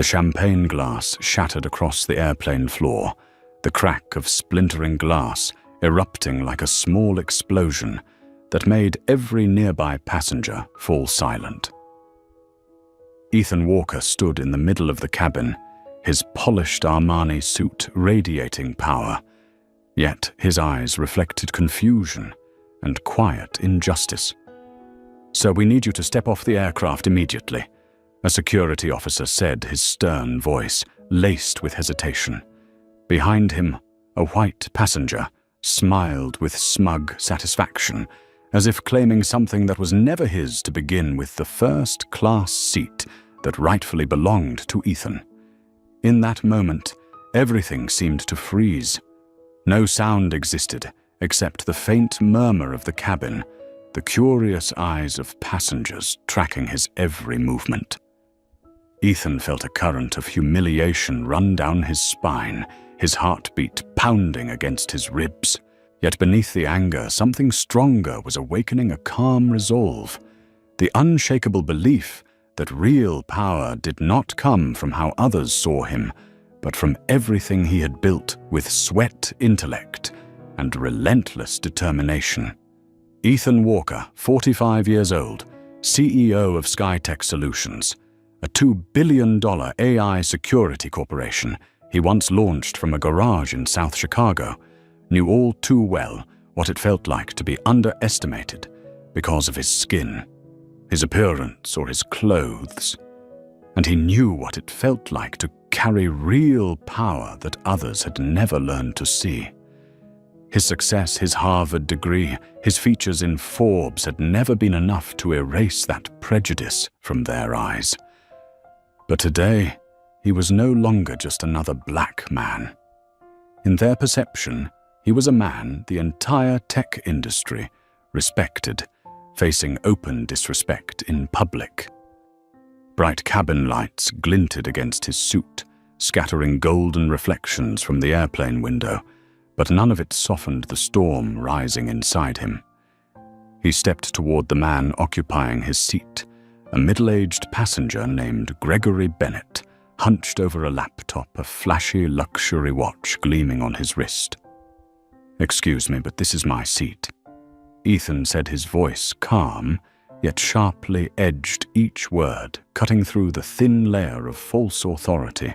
The champagne glass shattered across the airplane floor, the crack of splintering glass erupting like a small explosion that made every nearby passenger fall silent. Ethan Walker stood in the middle of the cabin, his polished Armani suit radiating power, yet his eyes reflected confusion and quiet injustice. "Sir, we need you to step off the aircraft immediately," a security officer said, his stern voice laced with hesitation. Behind him, a white passenger smiled with smug satisfaction, as if claiming something that was never his to begin with, the first-class seat that rightfully belonged to Ethan. In that moment, everything seemed to freeze. No sound existed except the faint murmur of the cabin, the curious eyes of passengers tracking his every movement. Ethan felt a current of humiliation run down his spine, his heartbeat pounding against his ribs. Yet beneath the anger, something stronger was awakening, a calm resolve, the unshakable belief that real power did not come from how others saw him, but from everything he had built with sweat, intellect, and relentless determination. Ethan Walker, 45 years old, CEO of SkyTech Solutions, a $2 billion AI security corporation he once launched from a garage in South Chicago, knew all too well what it felt like to be underestimated because of his skin, his appearance, or his clothes. And he knew what it felt like to carry real power that others had never learned to see. His success, his Harvard degree, his features in Forbes had never been enough to erase that prejudice from their eyes. But today, he was no longer just another black man. In their perception, he was a man the entire tech industry respected, facing open disrespect in public. Bright cabin lights glinted against his suit, scattering golden reflections from the airplane window, but none of it softened the storm rising inside him. He stepped toward the man occupying his seat, a middle-aged passenger named Gregory Bennett, hunched over a laptop, a flashy luxury watch gleaming on his wrist. "Excuse me, but this is my seat," Ethan said, his voice calm, yet sharply edged each word, cutting through the thin layer of false authority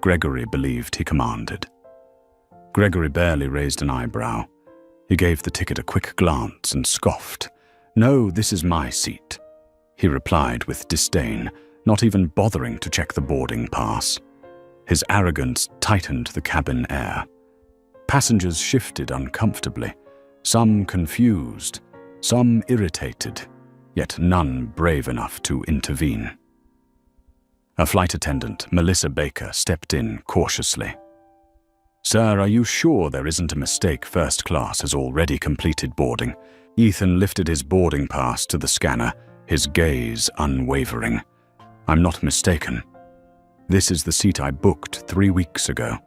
Gregory believed he commanded. Gregory barely raised an eyebrow. He gave the ticket a quick glance and scoffed. "No, this is my seat," he replied with disdain, not even bothering to check the boarding pass. His arrogance tightened the cabin air. Passengers shifted uncomfortably, some confused, some irritated, yet none brave enough to intervene. A flight attendant, Melissa Baker, stepped in cautiously. "Sir, are you sure there isn't a mistake? First class has already completed boarding." Ethan lifted his boarding pass to the scanner, his gaze unwavering. "I'm not mistaken. This is the seat I booked 3 weeks ago."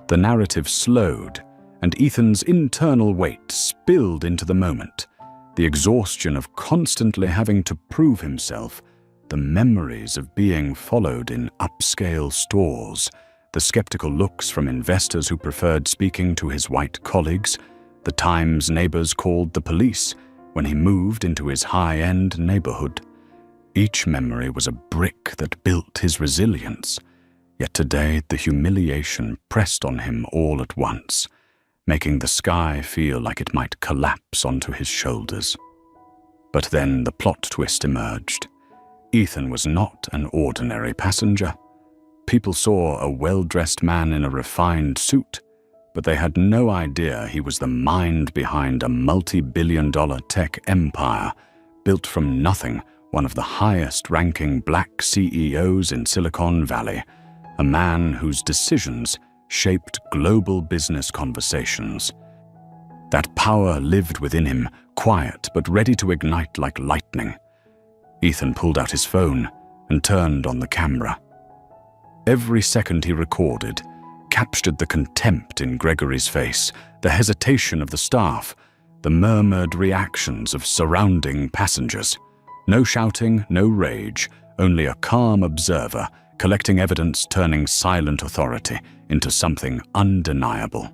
The narrative slowed, and Ethan's internal weight spilled into the moment. The exhaustion of constantly having to prove himself, the memories of being followed in upscale stores, the skeptical looks from investors who preferred speaking to his white colleagues, the times neighbors called the police when he moved into his high-end neighborhood. Each memory was a brick that built his resilience. Yet today the humiliation pressed on him all at once, making the sky feel like it might collapse onto his shoulders. But then the plot twist emerged. Ethan was not an ordinary passenger. People saw a well-dressed man in a refined suit, but they had no idea he was the mind behind a multi-billion-dollar tech empire, built from nothing, one of the highest-ranking black CEOs in Silicon Valley, a man whose decisions shaped global business conversations. That power lived within him, quiet but ready to ignite like lightning. Ethan pulled out his phone and turned on the camera. Every second he recorded captured the contempt in Gregory's face, the hesitation of the staff, the murmured reactions of surrounding passengers. No shouting, no rage, only a calm observer collecting evidence, turning silent authority into something undeniable.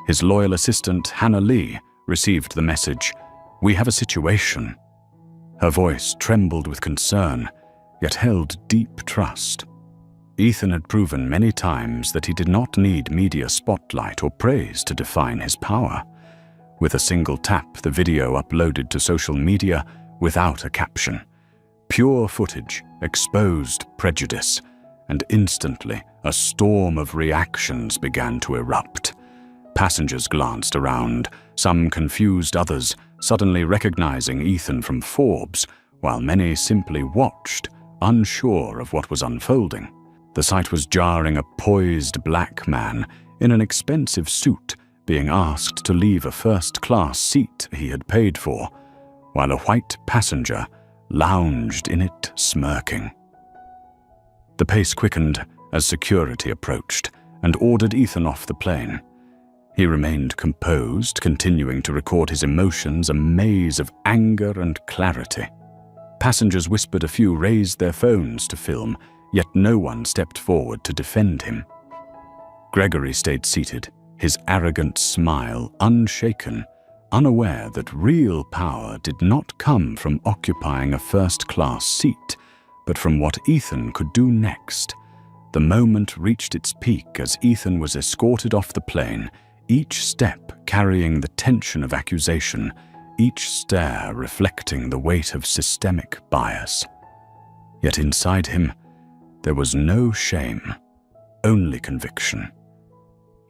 His loyal assistant, Hannah Lee, received the message, "We have a situation." Her voice trembled with concern, yet held deep trust. Ethan had proven many times that he did not need media spotlight or praise to define his power. With a single tap, the video uploaded to social media without a caption. Pure footage exposed prejudice, and instantly a storm of reactions began to erupt. Passengers glanced around, some confused, others suddenly recognizing Ethan from Forbes, while many simply watched, unsure of what was unfolding. The sight was jarring: a poised black man in an expensive suit being asked to leave a first-class seat he had paid for, while a white passenger lounged in it smirking. The pace quickened as security approached and ordered Ethan off the plane. He remained composed, continuing to record his emotions, a maze of anger and clarity. Passengers whispered, a few raised their phones to film, yet no one stepped forward to defend him. Gregory stayed seated, his arrogant smile unshaken, unaware that real power did not come from occupying a first-class seat, but from what Ethan could do next. The moment reached its peak as Ethan was escorted off the plane, each step carrying the tension of accusation, each stare reflecting the weight of systemic bias. Yet inside him, there was no shame, only conviction.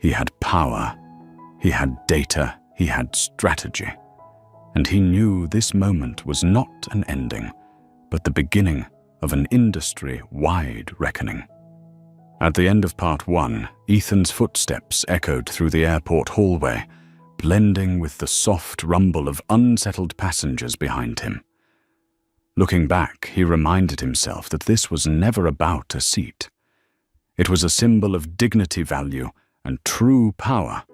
He had power, he had data, he had strategy, and he knew this moment was not an ending, but the beginning of an industry-wide reckoning. At the end of part 1, Ethan's footsteps echoed through the airport hallway, blending with the soft rumble of unsettled passengers behind him. Looking back, he reminded himself that this was never about a seat. It was a symbol of dignity, value, and true power,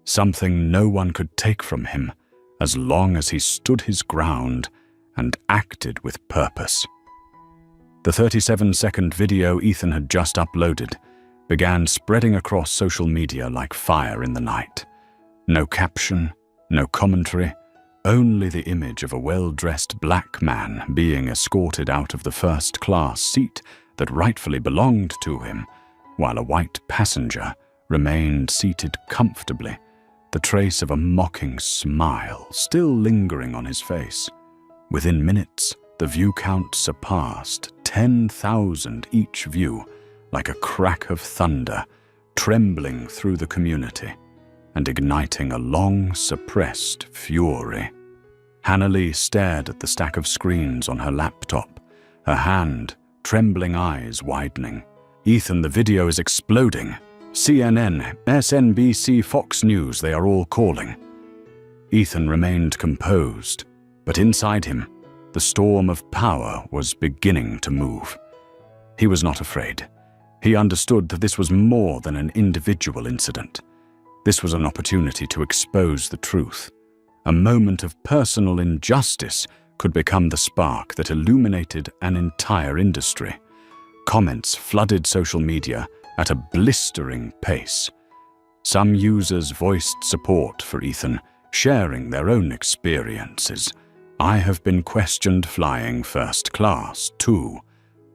something no one could take from him as long as he stood his ground and acted with purpose. The 37-second video Ethan had just uploaded began spreading across social media like fire in the night. No caption, no commentary, only the image of a well-dressed black man being escorted out of the first-class seat that rightfully belonged to him, while a white passenger remained seated comfortably, the trace of a mocking smile still lingering on his face. Within minutes, the view count surpassed 10,000 each view, like a crack of thunder, trembling through the community and igniting a long-suppressed fury. Hannah Lee stared at the stack of screens on her laptop, her hand, trembling eyes widening. "Ethan, the video is exploding. CNN, SNBC, Fox News, they are all calling." Ethan remained composed, but inside him, the storm of power was beginning to move. He was not afraid. He understood that this was more than an individual incident. This was an opportunity to expose the truth. A moment of personal injustice could become the spark that illuminated an entire industry. Comments flooded social media at a blistering pace. Some users voiced support for Ethan, sharing their own experiences. "I have been questioned flying first class, too.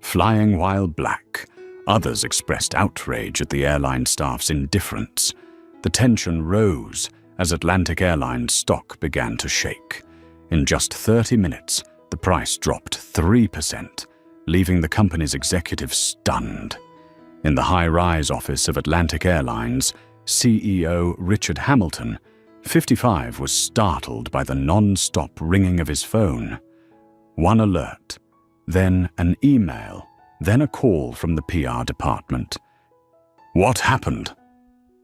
Flying while black." Others expressed outrage at the airline staff's indifference. The tension rose as Atlantic Airlines stock began to shake. In just 30 minutes, the price dropped 3%, leaving the company's executives stunned. In the high-rise office of Atlantic Airlines, CEO Richard Hamilton, 55, was startled by the non-stop ringing of his phone. One alert, then an email, then a call from the PR department. What happened?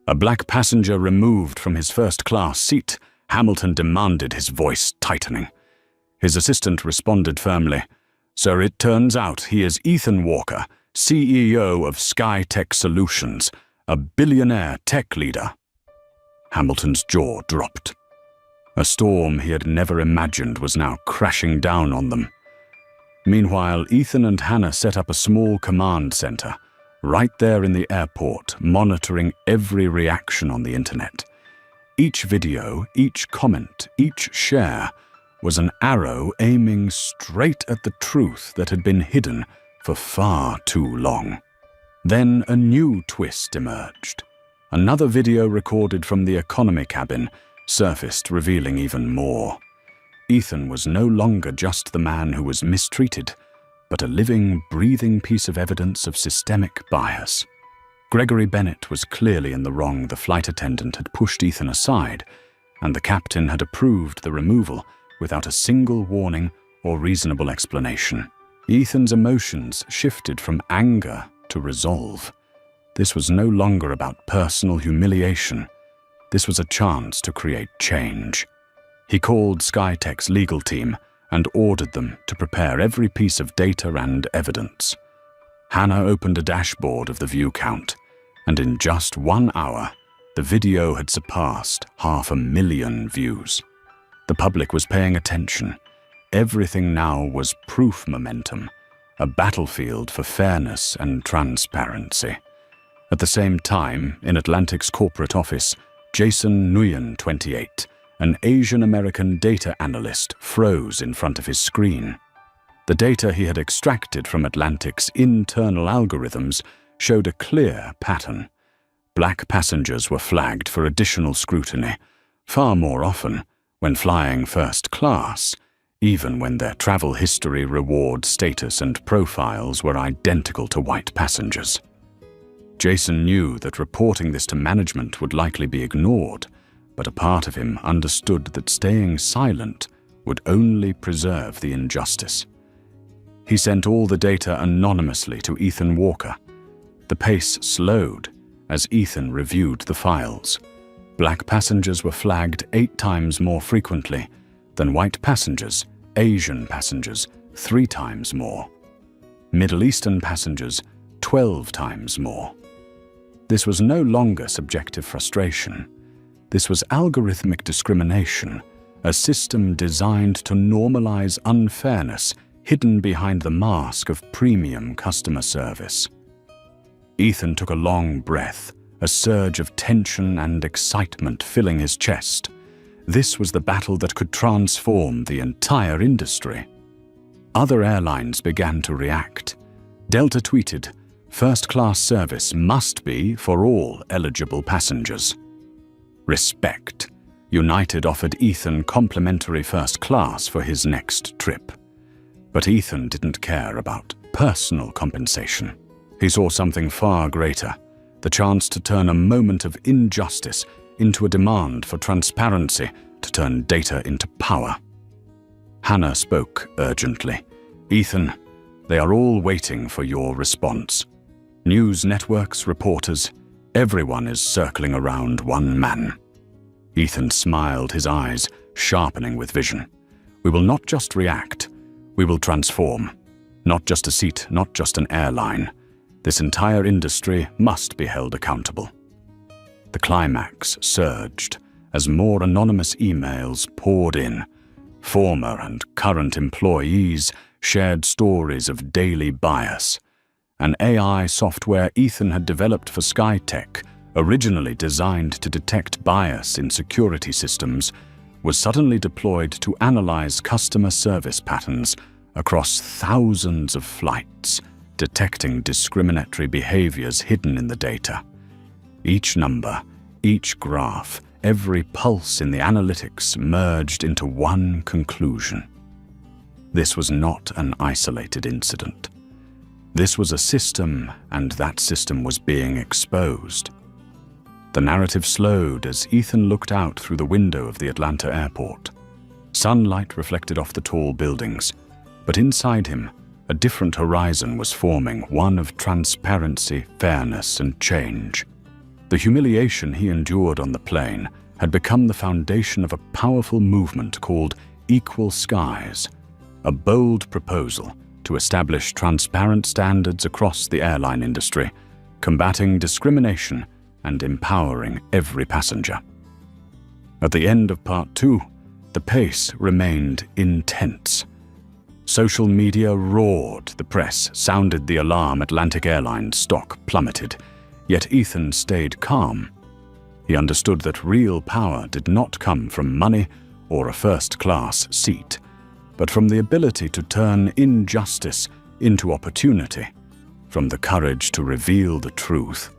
A black passenger removed from his first-class seat, Hamilton demanded, his voice tightening. His assistant responded firmly, "Sir, it turns out he is Ethan Walker, CEO of SkyTech Solutions, a billionaire tech leader." Hamilton's jaw dropped. A storm he had never imagined was now crashing down on them. Meanwhile, Ethan and Hannah set up a small command center right there in the airport, monitoring every reaction on the internet. Each video, each comment, each share was an arrow aiming straight at the truth that had been hidden for far too long. Then a new twist emerged. Another video recorded from the economy cabin surfaced, revealing even more. Ethan was no longer just the man who was mistreated, but a living, breathing piece of evidence of systemic bias. Gregory Bennett was clearly in the wrong. The flight attendant had pushed Ethan aside, and the captain had approved the removal without a single warning or reasonable explanation. Ethan's emotions shifted from anger to resolve. This was no longer about personal humiliation. This was a chance to create change. He called SkyTech's legal team and ordered them to prepare every piece of data and evidence. Hannah opened a dashboard of the view count, and in just 1 hour, the video had surpassed 500,000 views. The public was paying attention. Everything now was proof momentum, a battlefield for fairness and transparency. At the same time, in Atlantic's corporate office, Jason Nguyen, 28, an Asian-American data analyst, froze in front of his screen. The data he had extracted from Atlantic's internal algorithms showed a clear pattern. Black passengers were flagged for additional scrutiny, far more often when flying first class, even when their travel history, reward status, and profiles were identical to white passengers. Jason knew that reporting this to management would likely be ignored, but a part of him understood that staying silent would only preserve the injustice. He sent all the data anonymously to Ethan Walker. The pace slowed as Ethan reviewed the files. Black passengers were flagged 8 times more frequently than white passengers, Asian passengers 3 times more. Middle Eastern passengers 12 times more. This was no longer subjective frustration. This was algorithmic discrimination, a system designed to normalize unfairness hidden behind the mask of premium customer service. Ethan took a long breath, a surge of tension and excitement filling his chest. This was the battle that could transform the entire industry. Other airlines began to react. Delta tweeted, "First-class service must be for all eligible passengers." Respect. United offered Ethan complimentary first class for his next trip. But Ethan didn't care about personal compensation. He saw something far greater, the chance to turn a moment of injustice into a demand for transparency, to turn data into power. Hannah spoke urgently. "Ethan, they are all waiting for your response. News networks, reporters, everyone is circling around one man." Ethan smiled, his eyes sharpening with vision. "We will not just react, we will transform. Not just a seat, not just an airline. This entire industry must be held accountable." The climax surged as more anonymous emails poured in. Former and current employees shared stories of daily bias. An AI software Ethan had developed for SkyTech, originally designed to detect bias in security systems, was suddenly deployed to analyze customer service patterns across thousands of flights, detecting discriminatory behaviors hidden in the data. Each number, each graph, every pulse in the analytics merged into one conclusion. This was not an isolated incident. This was a system, and that system was being exposed. The narrative slowed as Ethan looked out through the window of the Atlanta airport. Sunlight reflected off the tall buildings, but inside him, a different horizon was forming, one of transparency, fairness, and change. The humiliation he endured on the plane had become the foundation of a powerful movement called Equal Skies, a bold proposal to establish transparent standards across the airline industry, combating discrimination and empowering every passenger. At the end of Part 2, the pace remained intense. Social media roared, the press sounded the alarm, Atlantic Airlines stock plummeted. Yet Ethan stayed calm. He understood that real power did not come from money or a first-class seat, but from the ability to turn injustice into opportunity, from the courage to reveal the truth,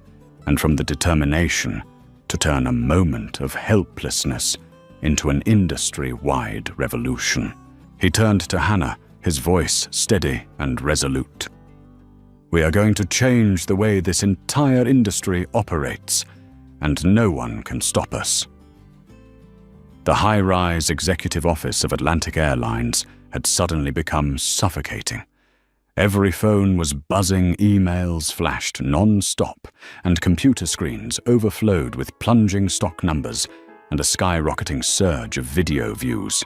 and from the determination to turn a moment of helplessness into an industry-wide revolution. He turned to Hannah, his voice steady and resolute. "We are going to change the way this entire industry operates, and no one can stop us." The high-rise executive office of Atlantic Airlines had suddenly become suffocating. Every phone was buzzing, emails flashed non-stop, and computer screens overflowed with plunging stock numbers and a skyrocketing surge of video views.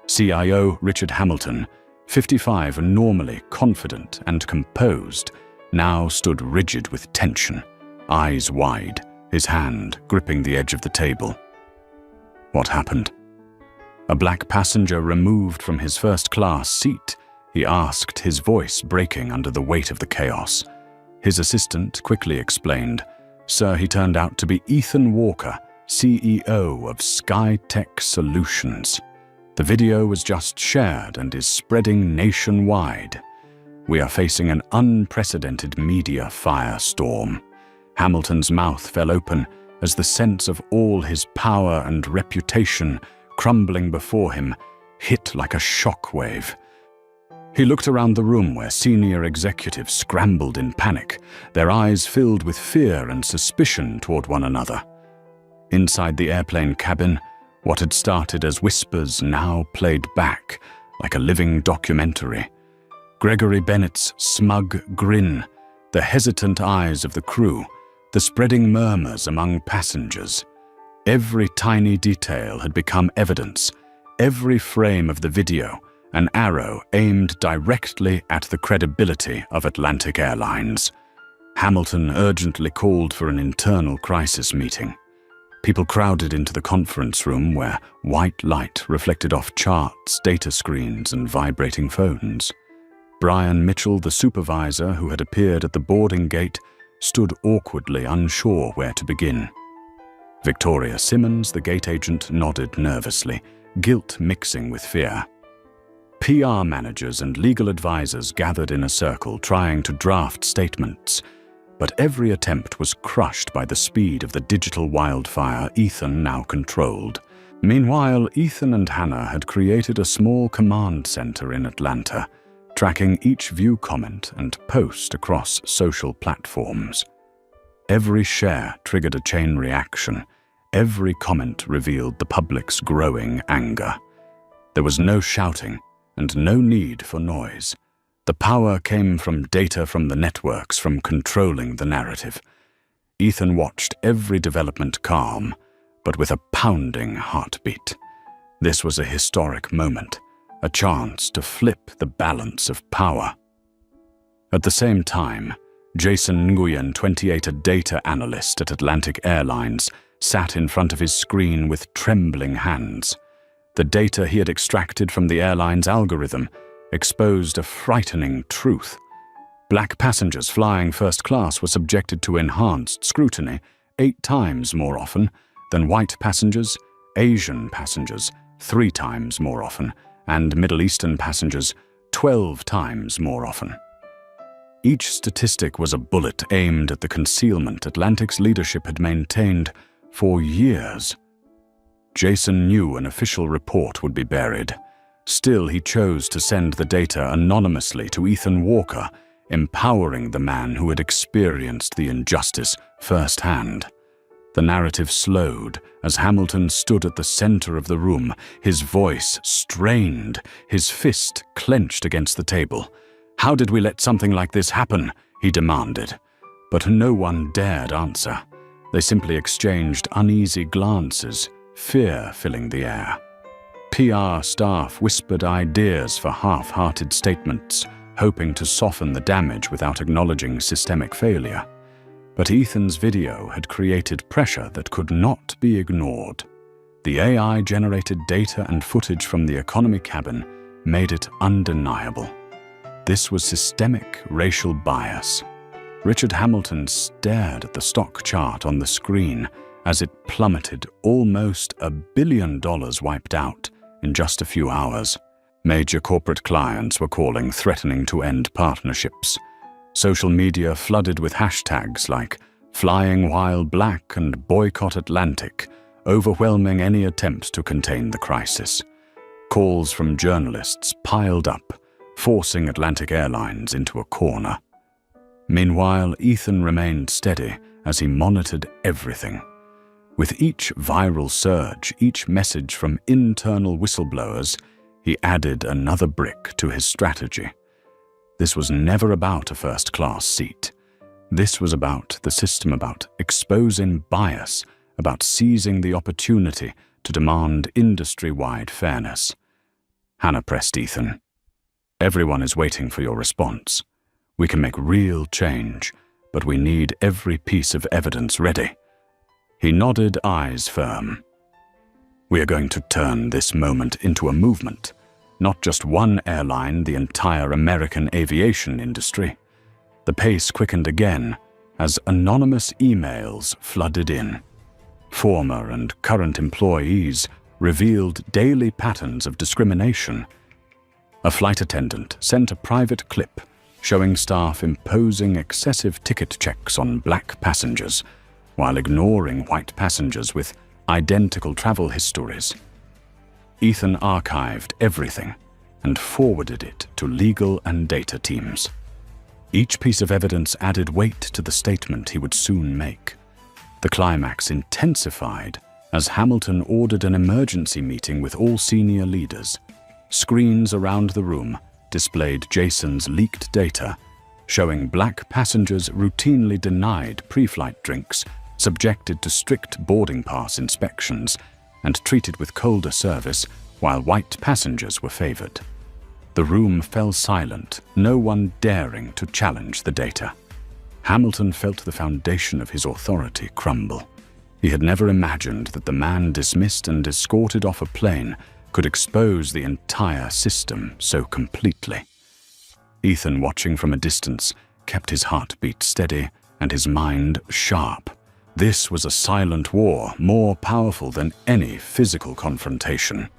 CIO Richard Hamilton, 55 and normally confident and composed, now stood rigid with tension, eyes wide, his hand gripping the edge of the table. What happened? A black passenger removed from his first-class seat, he asked, his voice breaking under the weight of the chaos. His assistant quickly explained, "Sir, he turned out to be Ethan Walker, CEO of SkyTech Solutions. The video was just shared and is spreading nationwide. We are facing an unprecedented media firestorm." Hamilton's mouth fell open as the sense of all his power and reputation crumbling before him hit like a shockwave. He looked around the room where senior executives scrambled in panic, their eyes filled with fear and suspicion toward one another. Inside the airplane cabin, what had started as whispers now played back like a living documentary. Gregory Bennett's smug grin, the hesitant eyes of the crew, the spreading murmurs among passengers. Every tiny detail had become evidence, every frame of the video an arrow aimed directly at the credibility of Atlantic Airlines. Hamilton urgently called for an internal crisis meeting. People crowded into the conference room where white light reflected off charts, data screens, and vibrating phones. Brian Mitchell, the supervisor who had appeared at the boarding gate, stood awkwardly unsure where to begin. Victoria Simmons, the gate agent, nodded nervously, guilt mixing with fear. PR managers and legal advisors gathered in a circle trying to draft statements, but every attempt was crushed by the speed of the digital wildfire Ethan now controlled. Meanwhile, Ethan and Hannah had created a small command center in Atlanta, tracking each view comment and post across social platforms. Every share triggered a chain reaction. Every comment revealed the public's growing anger. There was no shouting and no need for noise. The power came from data from the networks, from controlling the narrative. Ethan watched every development calm, but with a pounding heartbeat. This was a historic moment, a chance to flip the balance of power. At the same time, Jason Nguyen, 28, a data analyst at Atlantic Airlines, sat in front of his screen with trembling hands. The data he had extracted from the airline's algorithm exposed a frightening truth. Black passengers flying first class were subjected to enhanced scrutiny 8 times more often than white passengers, Asian passengers 3 times more often, and Middle Eastern passengers 12 times more often. Each statistic was a bullet aimed at the concealment Atlantic's leadership had maintained for years. Jason knew an official report would be buried. Still, he chose to send the data anonymously to Ethan Walker, empowering the man who had experienced the injustice firsthand. The narrative slowed as Hamilton stood at the center of the room, his voice strained, his fist clenched against the table. "How did we let something like this happen?" he demanded. But no one dared answer. They simply exchanged uneasy glances, fear filling the air. PR staff whispered ideas for half-hearted statements, hoping to soften the damage without acknowledging systemic failure. But Ethan's video had created pressure that could not be ignored. The AI-generated data and footage from the economy cabin made it undeniable. This was systemic racial bias. Richard Hamilton stared at the stock chart on the screen as it plummeted, almost $1 billion wiped out in just a few hours. Major corporate clients were calling, threatening to end partnerships. Social media flooded with hashtags like Flying While Black and Boycott Atlantic, overwhelming any attempt to contain the crisis. Calls from journalists piled up, forcing Atlantic Airlines into a corner. Meanwhile, Ethan remained steady as he monitored everything. With each viral surge, each message from internal whistleblowers, he added another brick to his strategy. This was never about a first-class seat. This was about the system, about exposing bias, about seizing the opportunity to demand industry-wide fairness. Hannah pressed Ethan. "Everyone is waiting for your response. We can make real change, but we need every piece of evidence ready." He nodded, eyes firm. "We are going to turn this moment into a movement. Not just one airline, the entire American aviation industry." The pace quickened again as anonymous emails flooded in. Former and current employees revealed daily patterns of discrimination. A flight attendant sent a private clip showing staff imposing excessive ticket checks on black passengers while ignoring white passengers with identical travel histories. Ethan archived everything and forwarded it to legal and data teams. Each piece of evidence added weight to the statement he would soon make. The climax intensified as Hamilton ordered an emergency meeting with all senior leaders. Screens around the room displayed Jason's leaked data, showing black passengers routinely denied pre-flight drinks, subjected to strict boarding pass inspections, and treated with colder service, while white passengers were favored. The room fell silent, no one daring to challenge the data. Hamilton felt the foundation of his authority crumble. He had never imagined that the man dismissed and escorted off a plane could expose the entire system so completely. Ethan, watching from a distance, kept his heartbeat steady and his mind sharp. This was a silent war, more powerful than any physical confrontation.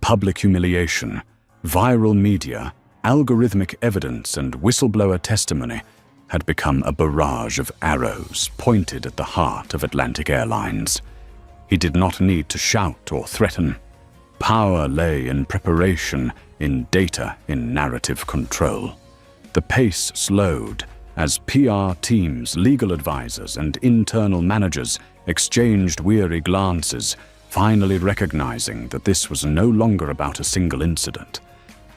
Public humiliation, viral media, algorithmic evidence, and whistleblower testimony had become a barrage of arrows pointed at the heart of Atlantic Airlines. He did not need to shout or threaten. Power lay in preparation, in data, in narrative control. The pace slowed as PR teams, legal advisors, and internal managers exchanged weary glances, finally recognizing that this was no longer about a single incident.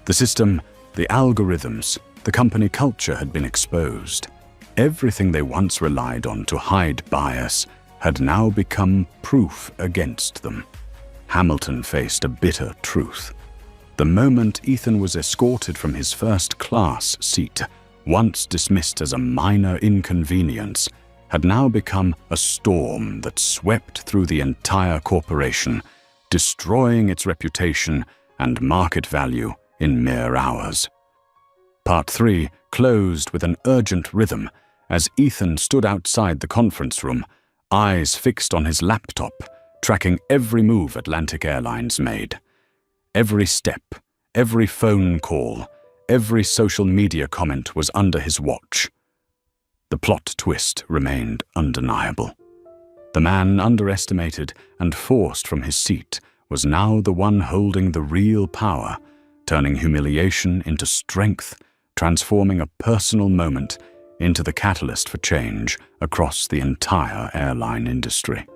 The system, the algorithms, the company culture had been exposed. Everything they once relied on to hide bias had now become proof against them. Hamilton faced a bitter truth. The moment Ethan was escorted from his first-class seat, once dismissed as a minor inconvenience, had now become a storm that swept through the entire corporation, destroying its reputation and market value in mere hours. Part 3 closed with an urgent rhythm as Ethan stood outside the conference room, eyes fixed on his laptop, tracking every move Atlantic Airlines made. Every step, every phone call, every social media comment was under his watch. The plot twist remained undeniable. The man underestimated and forced from his seat was now the one holding the real power, turning humiliation into strength, transforming a personal moment into the catalyst for change across the entire airline industry.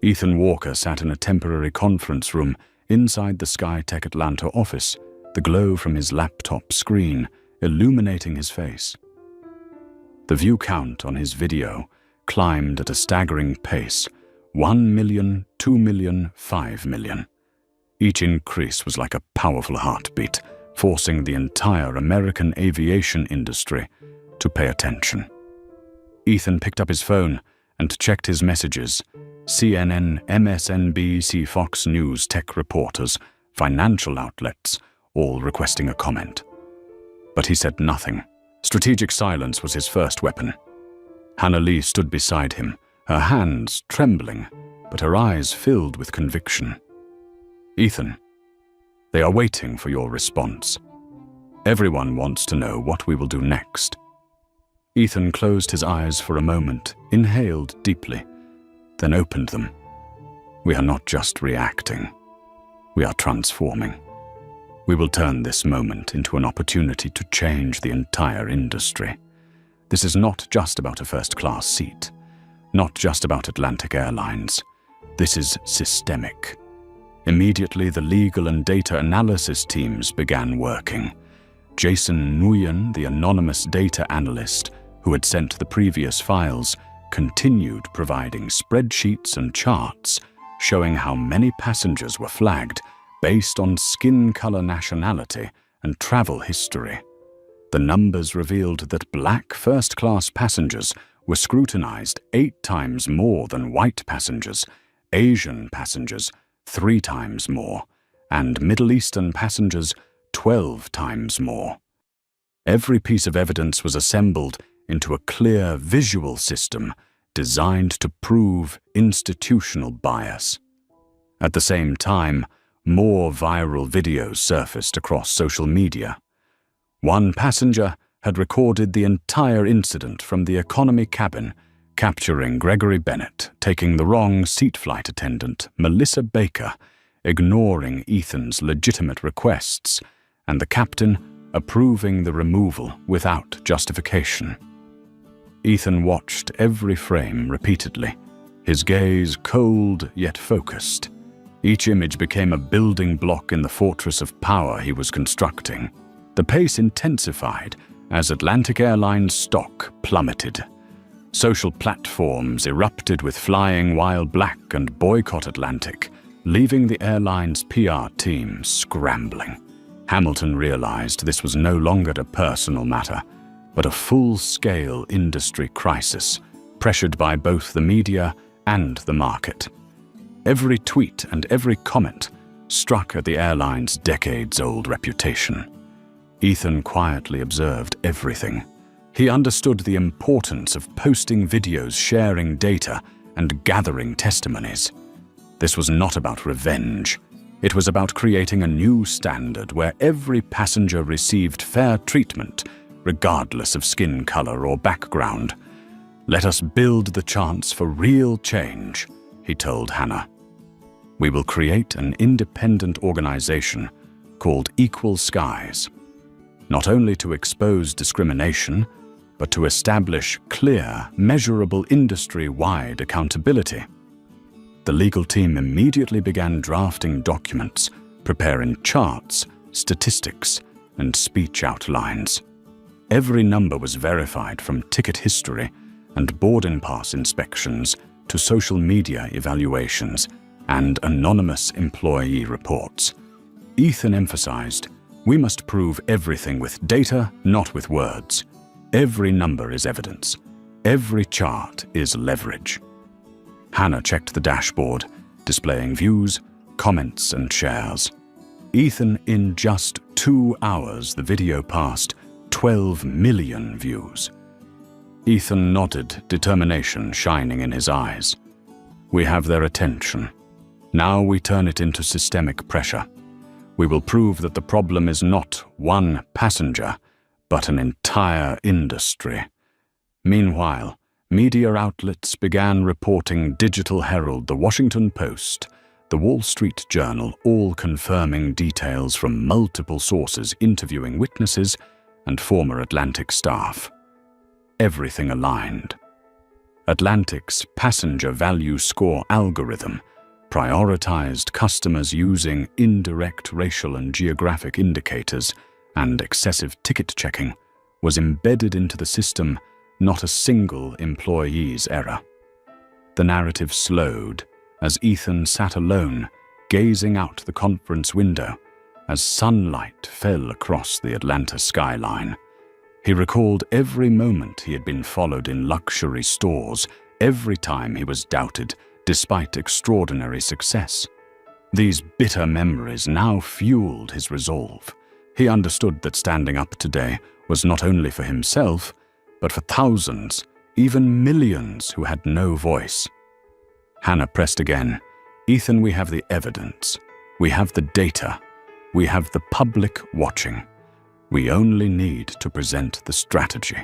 Ethan Walker sat in a temporary conference room inside the SkyTech Atlanta office, the glow from his laptop screen illuminating his face. The view count on his video climbed at a staggering pace, 1 million, 2 million, 5 million. Each increase was like a powerful heartbeat, forcing the entire American aviation industry to pay attention. Ethan picked up his phone and checked his messages. CNN, MSNBC, Fox News tech reporters financial outlets, all requesting a comment. But he said nothing. Strategic silence was his first weapon. Hannah Lee stood beside him, her hands trembling, but her eyes filled with conviction. "Ethan, they are waiting for your response. Everyone wants to know what we will do next." Ethan closed his eyes for a moment, inhaled deeply, then opened them. "We are not just reacting. We are transforming. We will turn this moment into an opportunity to change the entire industry. This is not just about a first-class seat, not just about Atlantic Airlines. This is systemic." Immediately, the legal and data analysis teams began working. Jason Nguyen, the anonymous data analyst who had sent the previous files, continued providing spreadsheets and charts showing how many passengers were flagged based on skin color, nationality, and travel history. The numbers revealed that black first-class passengers were scrutinized 8 times more than white passengers, Asian passengers 3 times more, and Middle Eastern passengers 12 times more. Every piece of evidence was assembled into a clear visual system designed to prove institutional bias. At the same time, more viral videos surfaced across social media. One passenger had recorded the entire incident from the economy cabin, capturing Gregory Bennett taking the wrong seat flight attendant, Melissa Baker, ignoring Ethan's legitimate requests, and the captain approving the removal without justification. Ethan watched every frame repeatedly, his gaze cold yet focused. Each image became a building block in the fortress of power he was constructing. The pace intensified as Atlantic Airlines stock plummeted. Social platforms erupted with flying while black and boycott Atlantic, leaving the airline's PR team scrambling. Hamilton realized this was no longer a personal matter, but a full-scale industry crisis, pressured by both the media and the market. Every tweet and every comment struck at the airline's decades-old reputation. Ethan quietly observed everything. He understood the importance of posting videos, sharing data, and gathering testimonies. This was not about revenge. It was about creating a new standard where every passenger received fair treatment, regardless of skin color or background. "Let us build the chance for real change," he told Hannah. "We will create an independent organization called Equal Skies, not only to expose discrimination, but to establish clear, measurable industry-wide accountability." The legal team immediately began drafting documents, preparing charts, statistics, and speech outlines. Every number was verified, from ticket history and boarding pass inspections to social media evaluations and anonymous employee reports. Ethan emphasized, "We must prove everything with data, not with words. Every number is evidence. Every chart is leverage." Hannah checked the dashboard, displaying views, comments, and shares. "Ethan, in just 2 hours, the video passed 12 million views." Ethan nodded, determination shining in his eyes. "We have their attention. Now we turn it into systemic pressure. We will prove that the problem is not one passenger, but an entire industry." Meanwhile, media outlets began reporting: Digital Herald, The Washington Post, The Wall Street Journal, all confirming details from multiple sources interviewing witnesses and former Atlantic staff. Everything aligned. Atlantic's passenger value score algorithm prioritized customers using indirect racial and geographic indicators, and excessive ticket checking was embedded into the system, not a single employee's error. The narrative slowed as Ethan sat alone, gazing out the conference window as sunlight fell across the Atlanta skyline. He recalled every moment he had been followed in luxury stores, every time he was doubted despite extraordinary success. These bitter memories now fueled his resolve. He understood that standing up today was not only for himself, but for thousands, even millions who had no voice. Hannah pressed again. "Ethan, we have the evidence. We have the data. We have the public watching. We only need to present the strategy."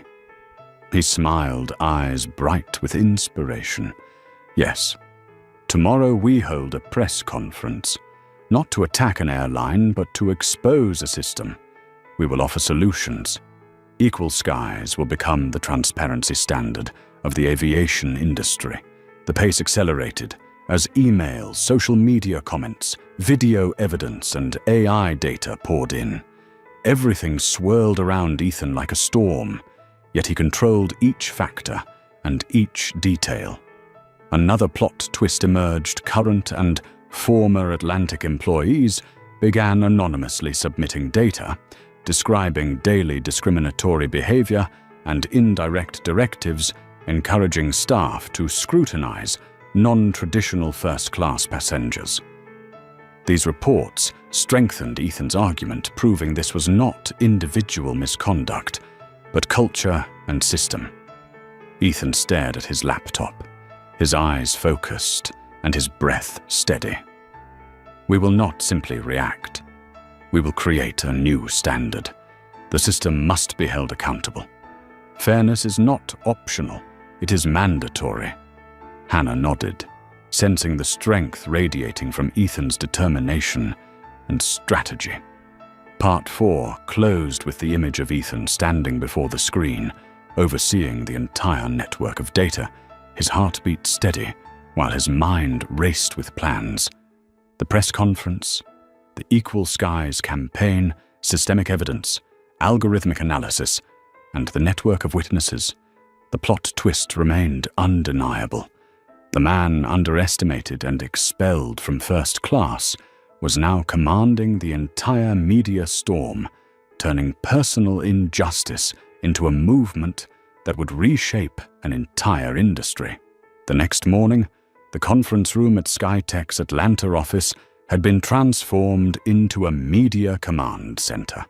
He smiled, eyes bright with inspiration. "Yes, tomorrow we hold a press conference, not to attack an airline, but to expose a system. We will offer solutions. Equal skies will become the transparency standard of the aviation industry." The pace accelerated as emails, social media comments, video evidence, and AI data poured in. Everything swirled around Ethan like a storm, yet he controlled each factor and each detail. Another plot twist emerged. Current and former Atlantic employees began anonymously submitting data, describing daily discriminatory behavior and indirect directives encouraging staff to scrutinize non-traditional first-class passengers. These reports strengthened Ethan's argument, proving this was not individual misconduct, but culture and system. Ethan stared at his laptop, his eyes focused and his breath steady. "We will not simply react. We will create a new standard. The system must be held accountable. Fairness is not optional. It is mandatory." Hannah nodded, sensing the strength radiating from Ethan's determination and strategy. Part 4 closed with the image of Ethan standing before the screen, overseeing the entire network of data, his heartbeat steady while his mind raced with plans. The press conference, the Equal Skies campaign, systemic evidence, algorithmic analysis, and the network of witnesses. The plot twist remained undeniable. The man underestimated and expelled from first class was now commanding the entire media storm, turning personal injustice into a movement that would reshape an entire industry. The next morning, the conference room at SkyTech's Atlanta office had been transformed into a media command center.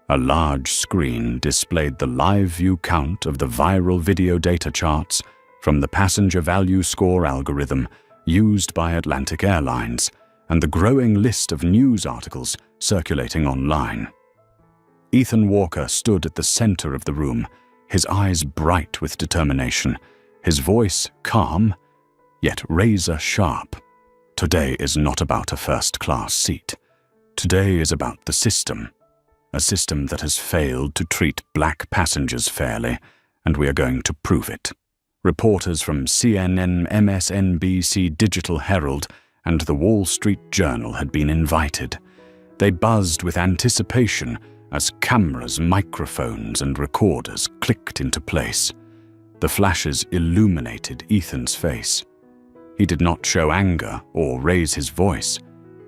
A large screen displayed the live view count of the viral video data charts from the passenger value score algorithm used by Atlantic Airlines and the growing list of news articles circulating online. Ethan Walker stood at the center of the room, his eyes bright with determination, his voice calm, yet razor-sharp. "Today is not about a first-class seat. Today is about the system. A system that has failed to treat black passengers fairly, and we are going to prove it." Reporters from CNN, MSNBC, Digital Herald, and the Wall Street Journal had been invited. They buzzed with anticipation as cameras, microphones, and recorders clicked into place. The flashes illuminated Ethan's face. He did not show anger or raise his voice.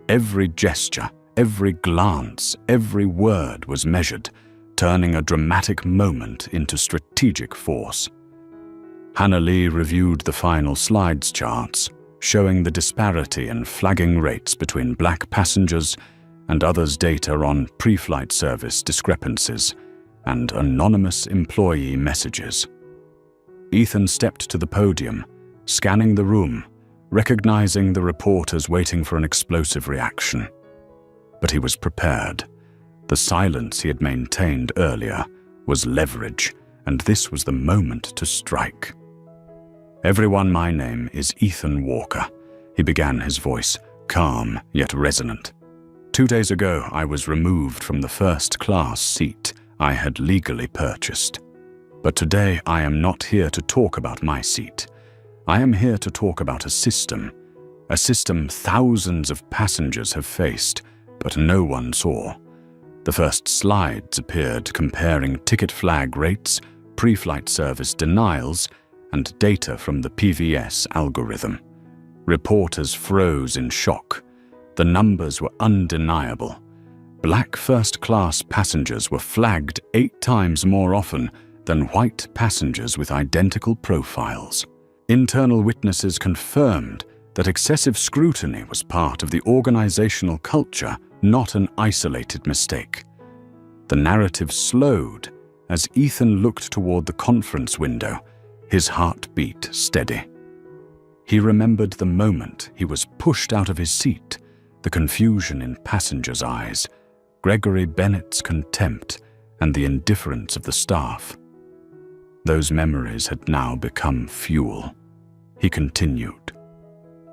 Every gesture, every glance, every word was measured, turning a dramatic moment into strategic force. Hannah Lee reviewed the final slides charts, showing the disparity in flagging rates between black passengers and others' data on pre-flight service discrepancies and anonymous employee messages. Ethan stepped to the podium, scanning the room, recognizing the reporters waiting for an explosive reaction. But he was prepared. The silence he had maintained earlier was leverage, and this was the moment to strike. "Everyone, my name is Ethan Walker," he began, his voice calm yet resonant. 2 days ago, I was removed from the first-class seat I had legally purchased. But today, I am not here to talk about my seat. I am here to talk about a system thousands of passengers have faced, but no one saw. The first slides appeared comparing ticket flag rates, pre-flight service denials, and data from the PVS algorithm. Reporters froze in shock. The numbers were undeniable. Black first-class passengers were flagged 8 times more often than white passengers with identical profiles. Internal witnesses confirmed that excessive scrutiny was part of the organizational culture, not an isolated mistake. The narrative slowed as Ethan looked toward the conference window, his heartbeat steady. He remembered the moment he was pushed out of his seat, the confusion in passengers' eyes, Gregory Bennett's contempt, and the indifference of the staff. Those memories had now become fuel. He continued.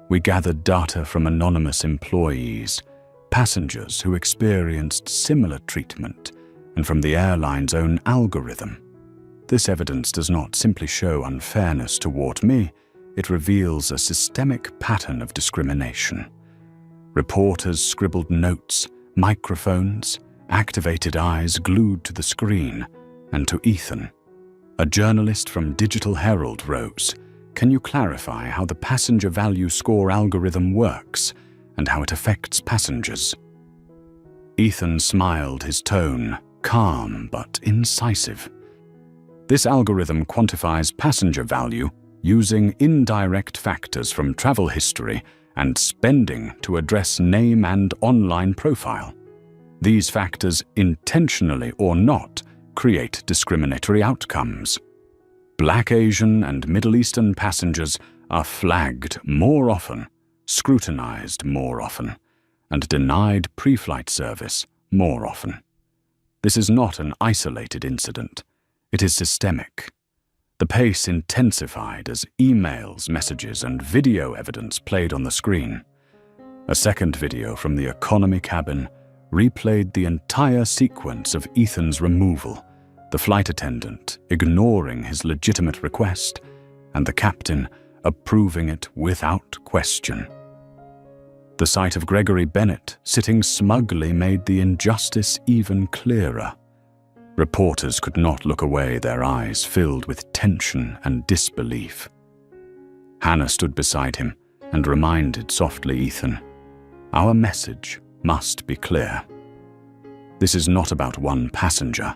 We gathered data from anonymous employees, passengers who experienced similar treatment, and from the airline's own algorithm. This evidence does not simply show unfairness toward me, it reveals a systemic pattern of discrimination. Reporters scribbled notes, microphones, activated eyes glued to the screen, and to Ethan. A journalist from Digital Herald rose. Can you clarify how the passenger value score algorithm works and how it affects passengers? Ethan smiled, his tone calm but incisive. This algorithm quantifies passenger value using indirect factors from travel history and spending to address name and online profile. These factors, intentionally or not, create discriminatory outcomes. Black, Asian, and Middle Eastern passengers are flagged more often, scrutinized more often, and denied pre-flight service more often. This is not an isolated incident. It is systemic. The pace intensified as emails, messages, and video evidence played on the screen. A second video from the economy cabin replayed the entire sequence of Ethan's removal, the flight attendant ignoring his legitimate request, and the captain approving it without question. The sight of Gregory Bennett sitting smugly made the injustice even clearer. Reporters could not look away, their eyes filled with tension and disbelief. Hannah stood beside him and reminded softly Ethan, "Our message must be clear. This is not about one passenger.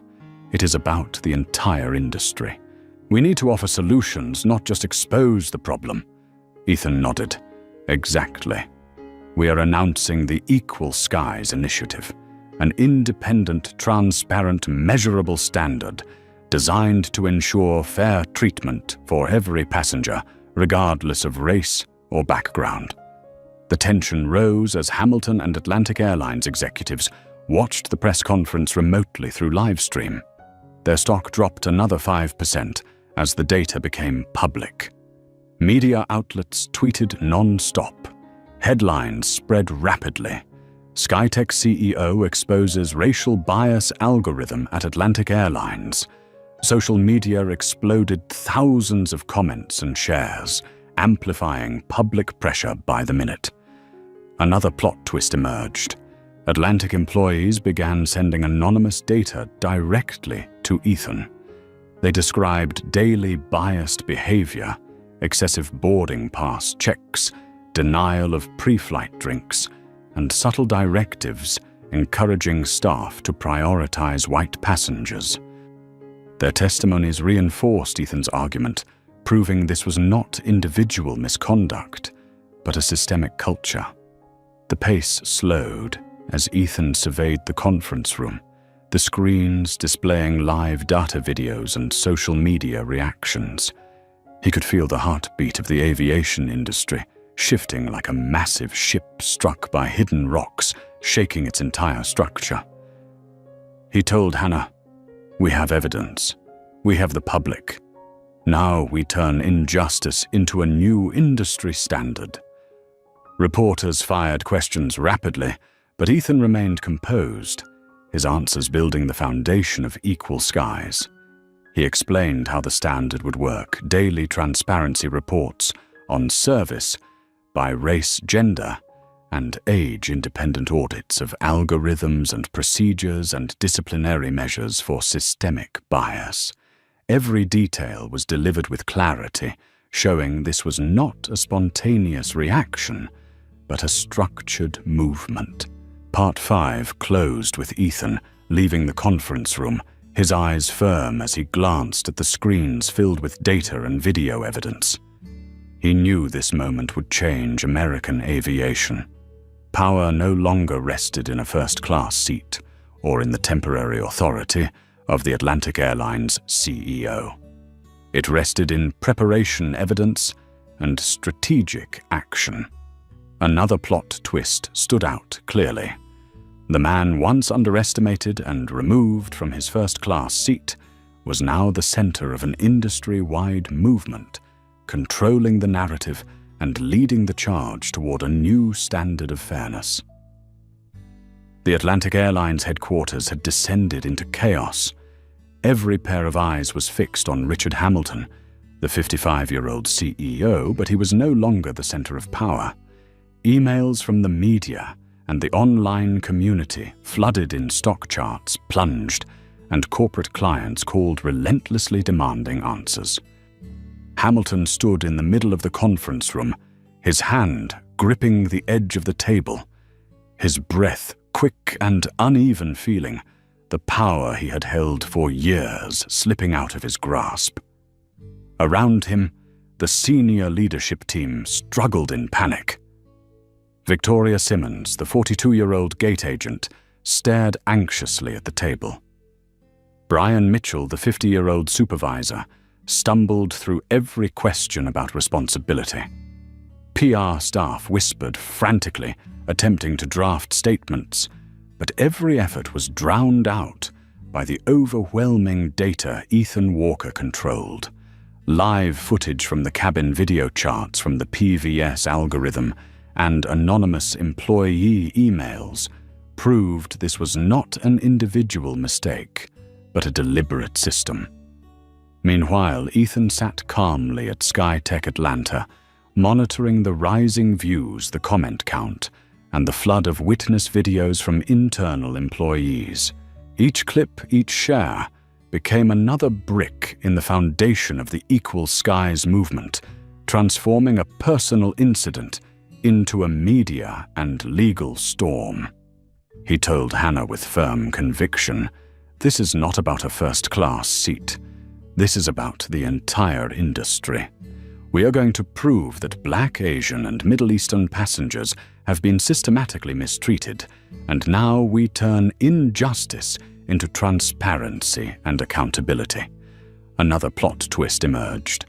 It is about the entire industry. We need to offer solutions, not just expose the problem." Ethan nodded. Exactly. We are announcing the Equal Skies Initiative, an independent, transparent, measurable standard designed to ensure fair treatment for every passenger, regardless of race or background. The tension rose as Hamilton and Atlantic Airlines executives watched the press conference remotely through livestream. Their stock dropped another 5% as the data became public. Media outlets tweeted non-stop. Headlines spread rapidly. SkyTech CEO exposes racial bias algorithm at Atlantic Airlines. Social media exploded thousands of comments and shares, amplifying public pressure by the minute. Another plot twist emerged. Atlantic employees began sending anonymous data directly to Ethan. They described daily biased behavior, excessive boarding pass checks, denial of pre-flight drinks, and subtle directives encouraging staff to prioritize white passengers. Their testimonies reinforced Ethan's argument, proving this was not individual misconduct, but a systemic culture. The pace slowed as Ethan surveyed the conference room, the screens displaying live data videos and social media reactions. He could feel the heartbeat of the aviation industry, shifting like a massive ship struck by hidden rocks, shaking its entire structure. He told Hannah, "We have evidence. We have the public. Now we turn injustice into a new industry standard." Reporters fired questions rapidly, but Ethan remained composed, his answers building the foundation of Equal Skies. He explained how the standard would work: daily transparency reports on service by race, gender, and age-independent audits of algorithms and procedures and disciplinary measures for systemic bias. Every detail was delivered with clarity, showing this was not a spontaneous reaction, but a structured movement. Part 5 closed with Ethan leaving the conference room, his eyes firm as he glanced at the screens filled with data and video evidence. He knew this moment would change American aviation. Power no longer rested in a first-class seat or in the temporary authority of the Atlantic Airlines CEO. It rested in preparation evidence and strategic action. Another plot twist stood out clearly. The man once underestimated and removed from his first-class seat was now the center of an industry-wide movement, controlling the narrative and leading the charge toward a new standard of fairness. The Atlantic Airlines headquarters had descended into chaos. Every pair of eyes was fixed on Richard Hamilton, the 55-year-old CEO, but he was no longer the center of power. Emails from the media and the online community flooded in stock charts, plunged, and corporate clients called relentlessly demanding answers. Hamilton stood in the middle of the conference room, his hand gripping the edge of the table, his breath quick and uneven, feeling the power he had held for years slipping out of his grasp. Around him, the senior leadership team struggled in panic. Victoria Simmons, the 42-year-old gate agent, stared anxiously at the table. Brian Mitchell, the 50-year-old supervisor, stumbled through every question about responsibility. PR staff whispered frantically, attempting to draft statements, but every effort was drowned out by the overwhelming data Ethan Walker controlled. Live footage from the cabin video charts from the PVS algorithm and anonymous employee emails proved this was not an individual mistake, but a deliberate system. Meanwhile, Ethan sat calmly at SkyTech Atlanta, monitoring the rising views, the comment count, and the flood of witness videos from internal employees. Each clip, each share, became another brick in the foundation of the Equal Skies movement, transforming a personal incident into a media and legal storm. He told Hannah with firm conviction, "This is not about a first-class seat. This is about the entire industry. We are going to prove that Black, Asian, and Middle Eastern passengers have been systematically mistreated, and now we turn injustice into transparency and accountability." Another plot twist emerged.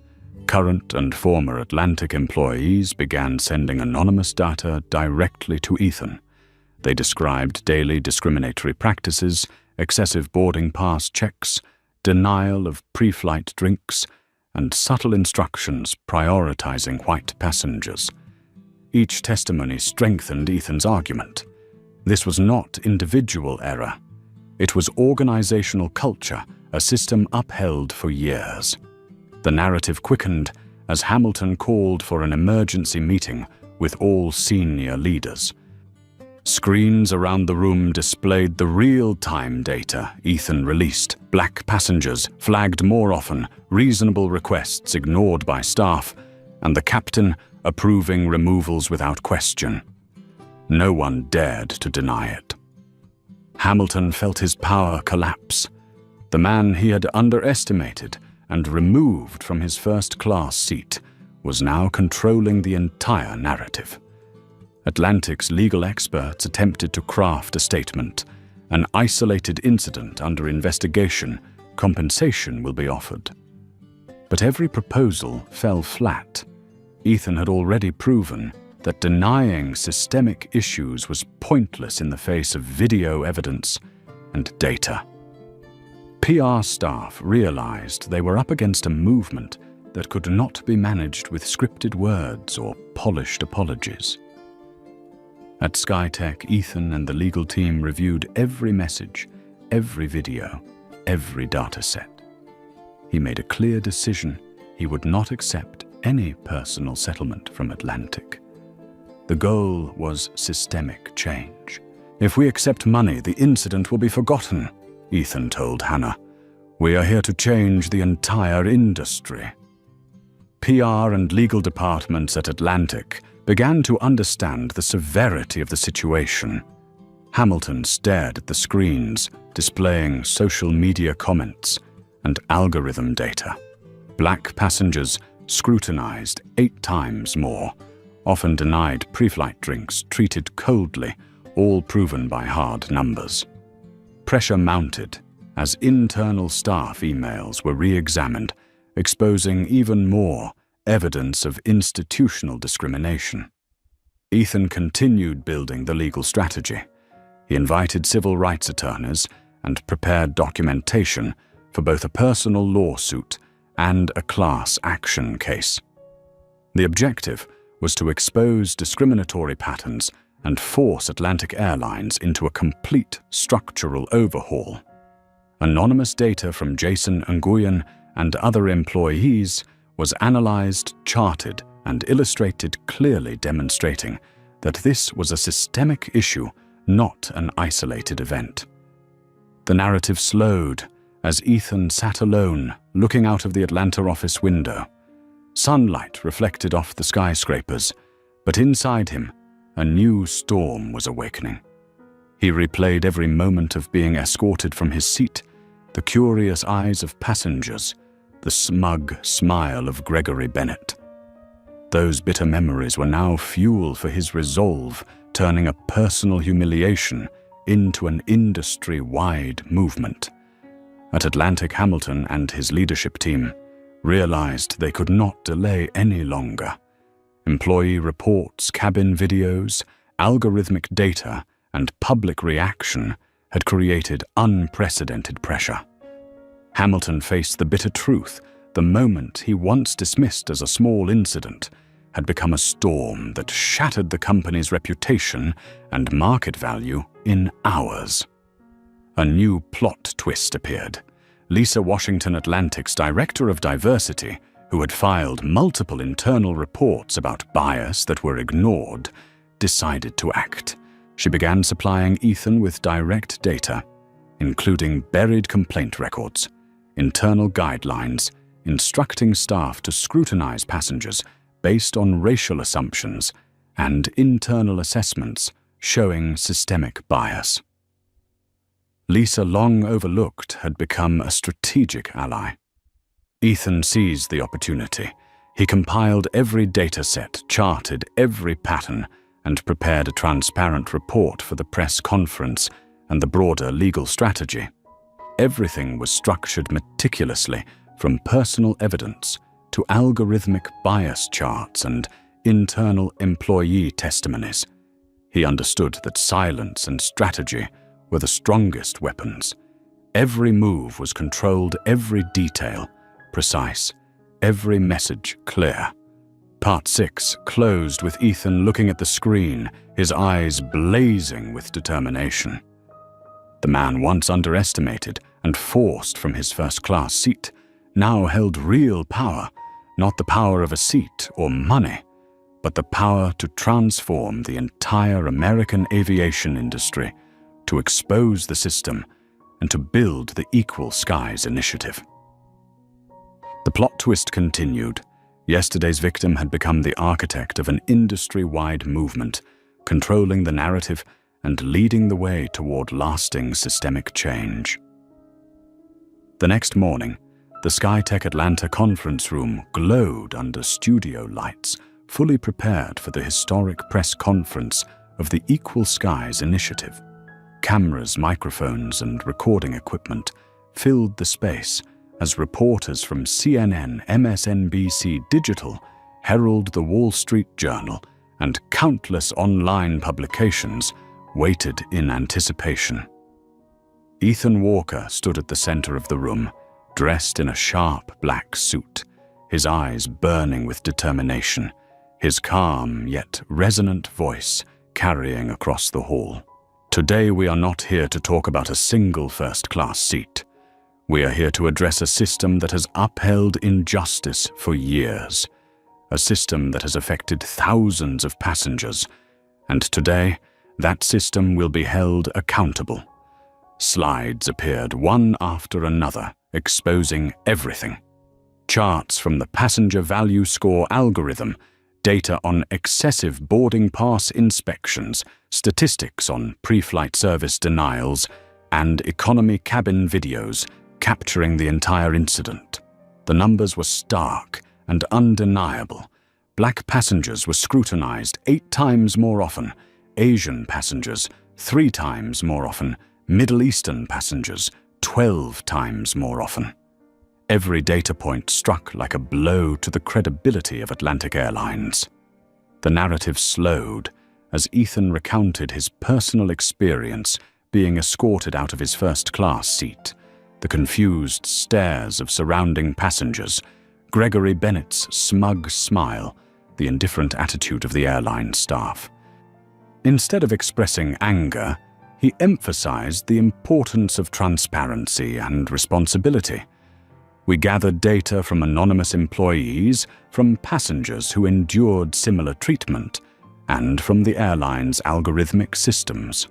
Current and former Atlantic employees began sending anonymous data directly to Ethan. They described daily discriminatory practices, excessive boarding pass checks, denial of pre-flight drinks, and subtle instructions prioritizing white passengers. Each testimony strengthened Ethan's argument. This was not individual error. It was organizational culture, a system upheld for years. The narrative quickened as Hamilton called for an emergency meeting with all senior leaders. Screens around the room displayed the real-time data Ethan released. Black passengers flagged more often, reasonable requests ignored by staff, and the captain approving removals without question. No one dared to deny it. Hamilton felt his power collapse. The man he had underestimated and removed from his first-class seat was now controlling the entire narrative. Atlantic's legal experts attempted to craft a statement. An isolated incident under investigation, compensation will be offered. But every proposal fell flat. Ethan had already proven that denying systemic issues was pointless in the face of video evidence and data. PR staff realized they were up against a movement that could not be managed with scripted words or polished apologies. At SkyTech, Ethan and the legal team reviewed every message, every video, every data set. He made a clear decision: he would not accept any personal settlement from Atlantic. The goal was systemic change. "If we accept money, the incident will be forgotten," Ethan told Hannah. "We are here to change the entire industry." PR and legal departments at Atlantic began to understand the severity of the situation. Hamilton stared at the screens displaying social media comments and algorithm data. Black passengers scrutinized 8 times more, often denied pre-flight drinks, treated coldly, all proven by hard numbers. Pressure mounted as internal staff emails were re-examined, exposing even more evidence of institutional discrimination. Ethan continued building the legal strategy. He invited civil rights attorneys and prepared documentation for both a personal lawsuit and a class action case. The objective was to expose discriminatory patterns and force Atlantic Airlines into a complete structural overhaul. Anonymous data from Jason Nguyen and other employees was analyzed, charted, and illustrated, clearly demonstrating that this was a systemic issue, not an isolated event. The narrative slowed as Ethan sat alone, looking out of the Atlanta office window. Sunlight reflected off the skyscrapers, but inside him, a new storm was awakening. He replayed every moment of being escorted from his seat, the curious eyes of passengers, the smug smile of Gregory Bennett. Those bitter memories were now fuel for his resolve, turning a personal humiliation into an industry-wide movement. At Atlantic, Hamilton and his leadership team realized they could not delay any longer. Employee reports, cabin videos, algorithmic data, and public reaction had created unprecedented pressure. Hamilton faced the bitter truth. The moment he once dismissed as a small incident had become a storm that shattered the company's reputation and market value in hours. A new plot twist appeared. Lisa Washington, Atlantic's director of diversity, who had filed multiple internal reports about bias that were ignored, decided to act. She began supplying Ethan with direct data, including buried complaint records, internal guidelines, instructing staff to scrutinize passengers based on racial assumptions, and internal assessments showing systemic bias. Lisa, long overlooked, had become a strategic ally. Ethan seized the opportunity. He compiled every data set, charted every pattern, and prepared a transparent report for the press conference and the broader legal strategy. Everything was structured meticulously, from personal evidence to algorithmic bias charts and internal employee testimonies. He understood that silence and strategy were the strongest weapons. Every move was controlled, every detail precise, every message clear. Part 6 closed with Ethan looking at the screen, his eyes blazing with determination. The man, once underestimated and forced from his first-class seat, now held real power, not the power of a seat or money, but the power to transform the entire American aviation industry, to expose the system, and to build the Equal Skies initiative. The plot twist continued. Yesterday's victim had become the architect of an industry-wide movement, controlling the narrative and leading the way toward lasting systemic change. The next morning, the SkyTech Atlanta conference room glowed under studio lights, fully prepared for the historic press conference of the Equal Skies initiative. Cameras, microphones, and recording equipment filled the space as reporters from CNN, MSNBC Digital, Herald, The Wall Street Journal, and countless online publications waited in anticipation. Ethan Walker stood at the center of the room, dressed in a sharp black suit, his eyes burning with determination, his calm yet resonant voice carrying across the hall. Today we are not here to talk about a single first-class seat. We are here to address a system that has upheld injustice for years, a system that has affected thousands of passengers, and today that system will be held accountable. Slides appeared one after another, exposing everything. Charts from the passenger value score algorithm, data on excessive boarding pass inspections, statistics on pre-flight service denials, and economy cabin videos capturing the entire incident. The numbers were stark and undeniable. Black passengers were scrutinized 8 times more often, Asian passengers 3 times more often, Middle Eastern passengers 12 times more often. Every data point struck like a blow to the credibility of Atlantic Airlines. The narrative slowed as Ethan recounted his personal experience being escorted out of his first-class seat, the confused stares of surrounding passengers, Gregory Bennett's smug smile, the indifferent attitude of the airline staff. Instead of expressing anger, he emphasized the importance of transparency and responsibility. We gathered data from anonymous employees, from passengers who endured similar treatment, and from the airline's algorithmic systems.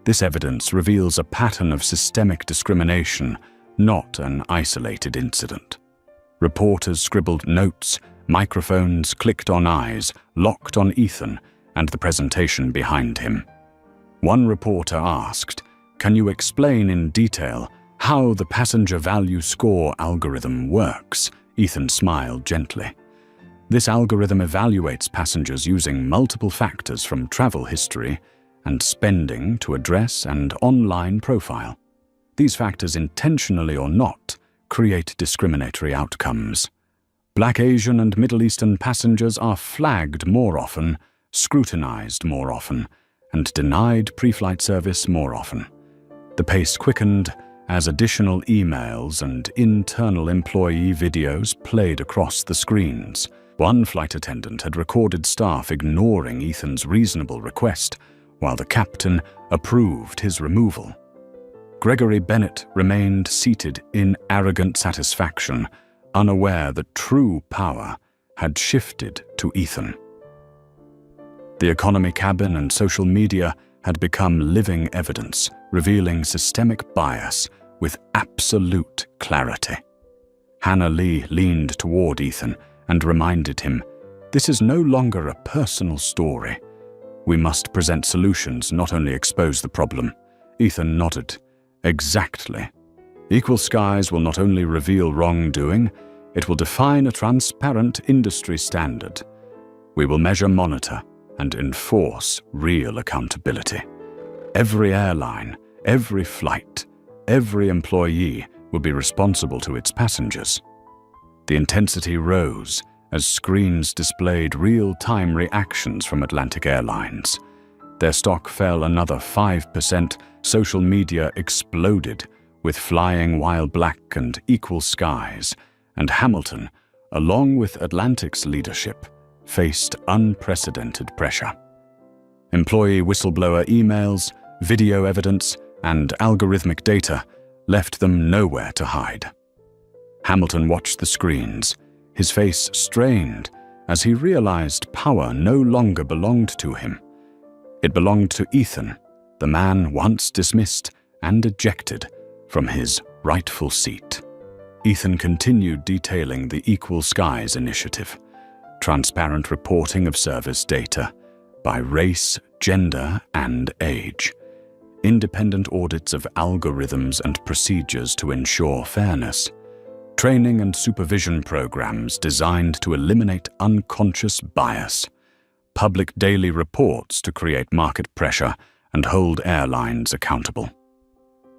This evidence reveals a pattern of systemic discrimination, not an isolated incident. Reporters scribbled notes, microphones clicked on eyes, locked on Ethan and the presentation behind him. One reporter asked, "Can you explain in detail how the passenger value score algorithm works?" Ethan smiled gently. This algorithm evaluates passengers using multiple factors from travel history and spending to address and online profile. These factors, intentionally or not, create discriminatory outcomes. Black, Asian, and Middle Eastern passengers are flagged more often, scrutinized more often, and denied pre-flight service more often. The pace quickened as additional emails and internal employee videos played across the screens. One flight attendant had recorded staff ignoring Ethan's reasonable request, while the captain approved his removal. Gregory Bennett remained seated in arrogant satisfaction, unaware that true power had shifted to Ethan. The economy cabin and social media had become living evidence, revealing systemic bias with absolute clarity. Hannah Lee leaned toward Ethan and reminded him, "This is no longer a personal story. We must present solutions, not only expose the problem." Ethan nodded. "Exactly. Equal Skies will not only reveal wrongdoing, it will define a transparent industry standard. We will measure, monitor, and enforce real accountability. Every airline, every flight, every employee will be responsible to its passengers." The intensity rose as screens displayed real-time reactions from Atlantic Airlines. Their stock fell another 5%, social media exploded with flying while black and Equal Skies, and Hamilton, along with Atlantic's leadership, faced unprecedented pressure. Employee whistleblower emails, video evidence, and algorithmic data left them nowhere to hide. Hamilton watched the screens, his face strained as he realized power no longer belonged to him. It belonged to Ethan, the man once dismissed and ejected from his rightful seat. Ethan continued detailing the Equal Skies initiative, transparent reporting of service data by race, gender, and age, independent audits of algorithms and procedures to ensure fairness, training and supervision programs designed to eliminate unconscious bias, public daily reports to create market pressure and hold airlines accountable.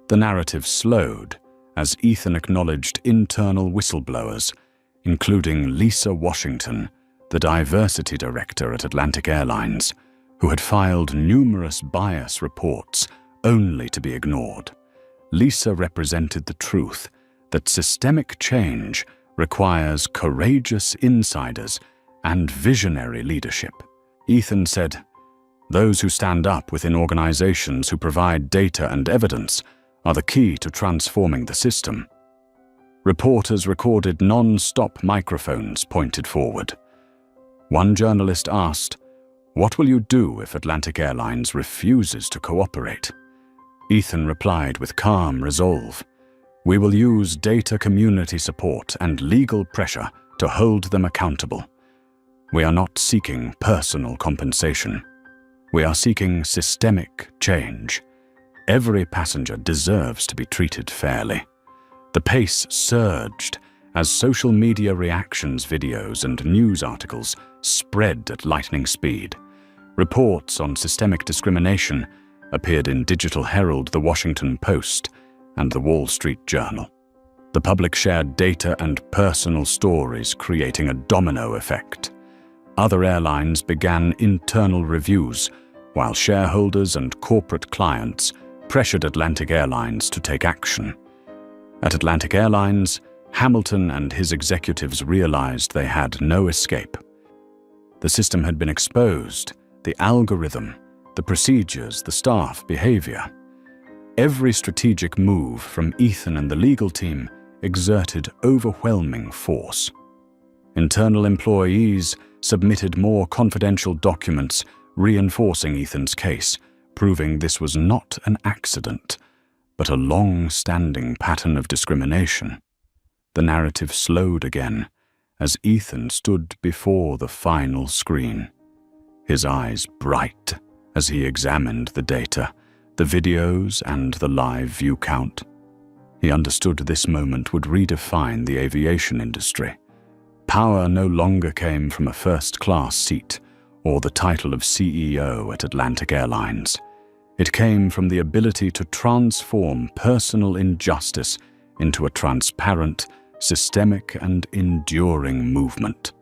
The narrative slowed as Ethan acknowledged internal whistleblowers, including Lisa Washington, the diversity director at Atlantic Airlines, who had filed numerous bias reports only to be ignored. Lisa represented the truth that systemic change requires courageous insiders and visionary leadership. Ethan said, "Those who stand up within organizations who provide data and evidence are the key to transforming the system." Reporters recorded non-stop microphones pointed forward. One journalist asked, "What will you do if Atlantic Airlines refuses to cooperate?" Ethan replied with calm resolve, "We will use data community support and legal pressure to hold them accountable. We are not seeking personal compensation. We are seeking systemic change. Every passenger deserves to be treated fairly." The pace surged as social media reactions videos and news articles spread at lightning speed. Reports on systemic discrimination appeared in Digital Herald, The Washington Post, and The Wall Street Journal. The public shared data and personal stories, creating a domino effect. Other airlines began internal reviews, while shareholders and corporate clients pressured Atlantic Airlines to take action. At Atlantic Airlines, Hamilton and his executives realized they had no escape. The system had been exposed, the algorithm, the procedures, the staff behavior. Every strategic move from Ethan and the legal team exerted overwhelming force. Internal employees submitted more confidential documents reinforcing Ethan's case, proving this was not an accident, but a long-standing pattern of discrimination. The narrative slowed again as Ethan stood before the final screen, his eyes bright as he examined the data, the videos and the live view count. He understood this moment would redefine the aviation industry. Power no longer came from a first-class seat or the title of CEO at Atlantic Airlines. It came from the ability to transform personal injustice into a transparent, systemic, and enduring movement.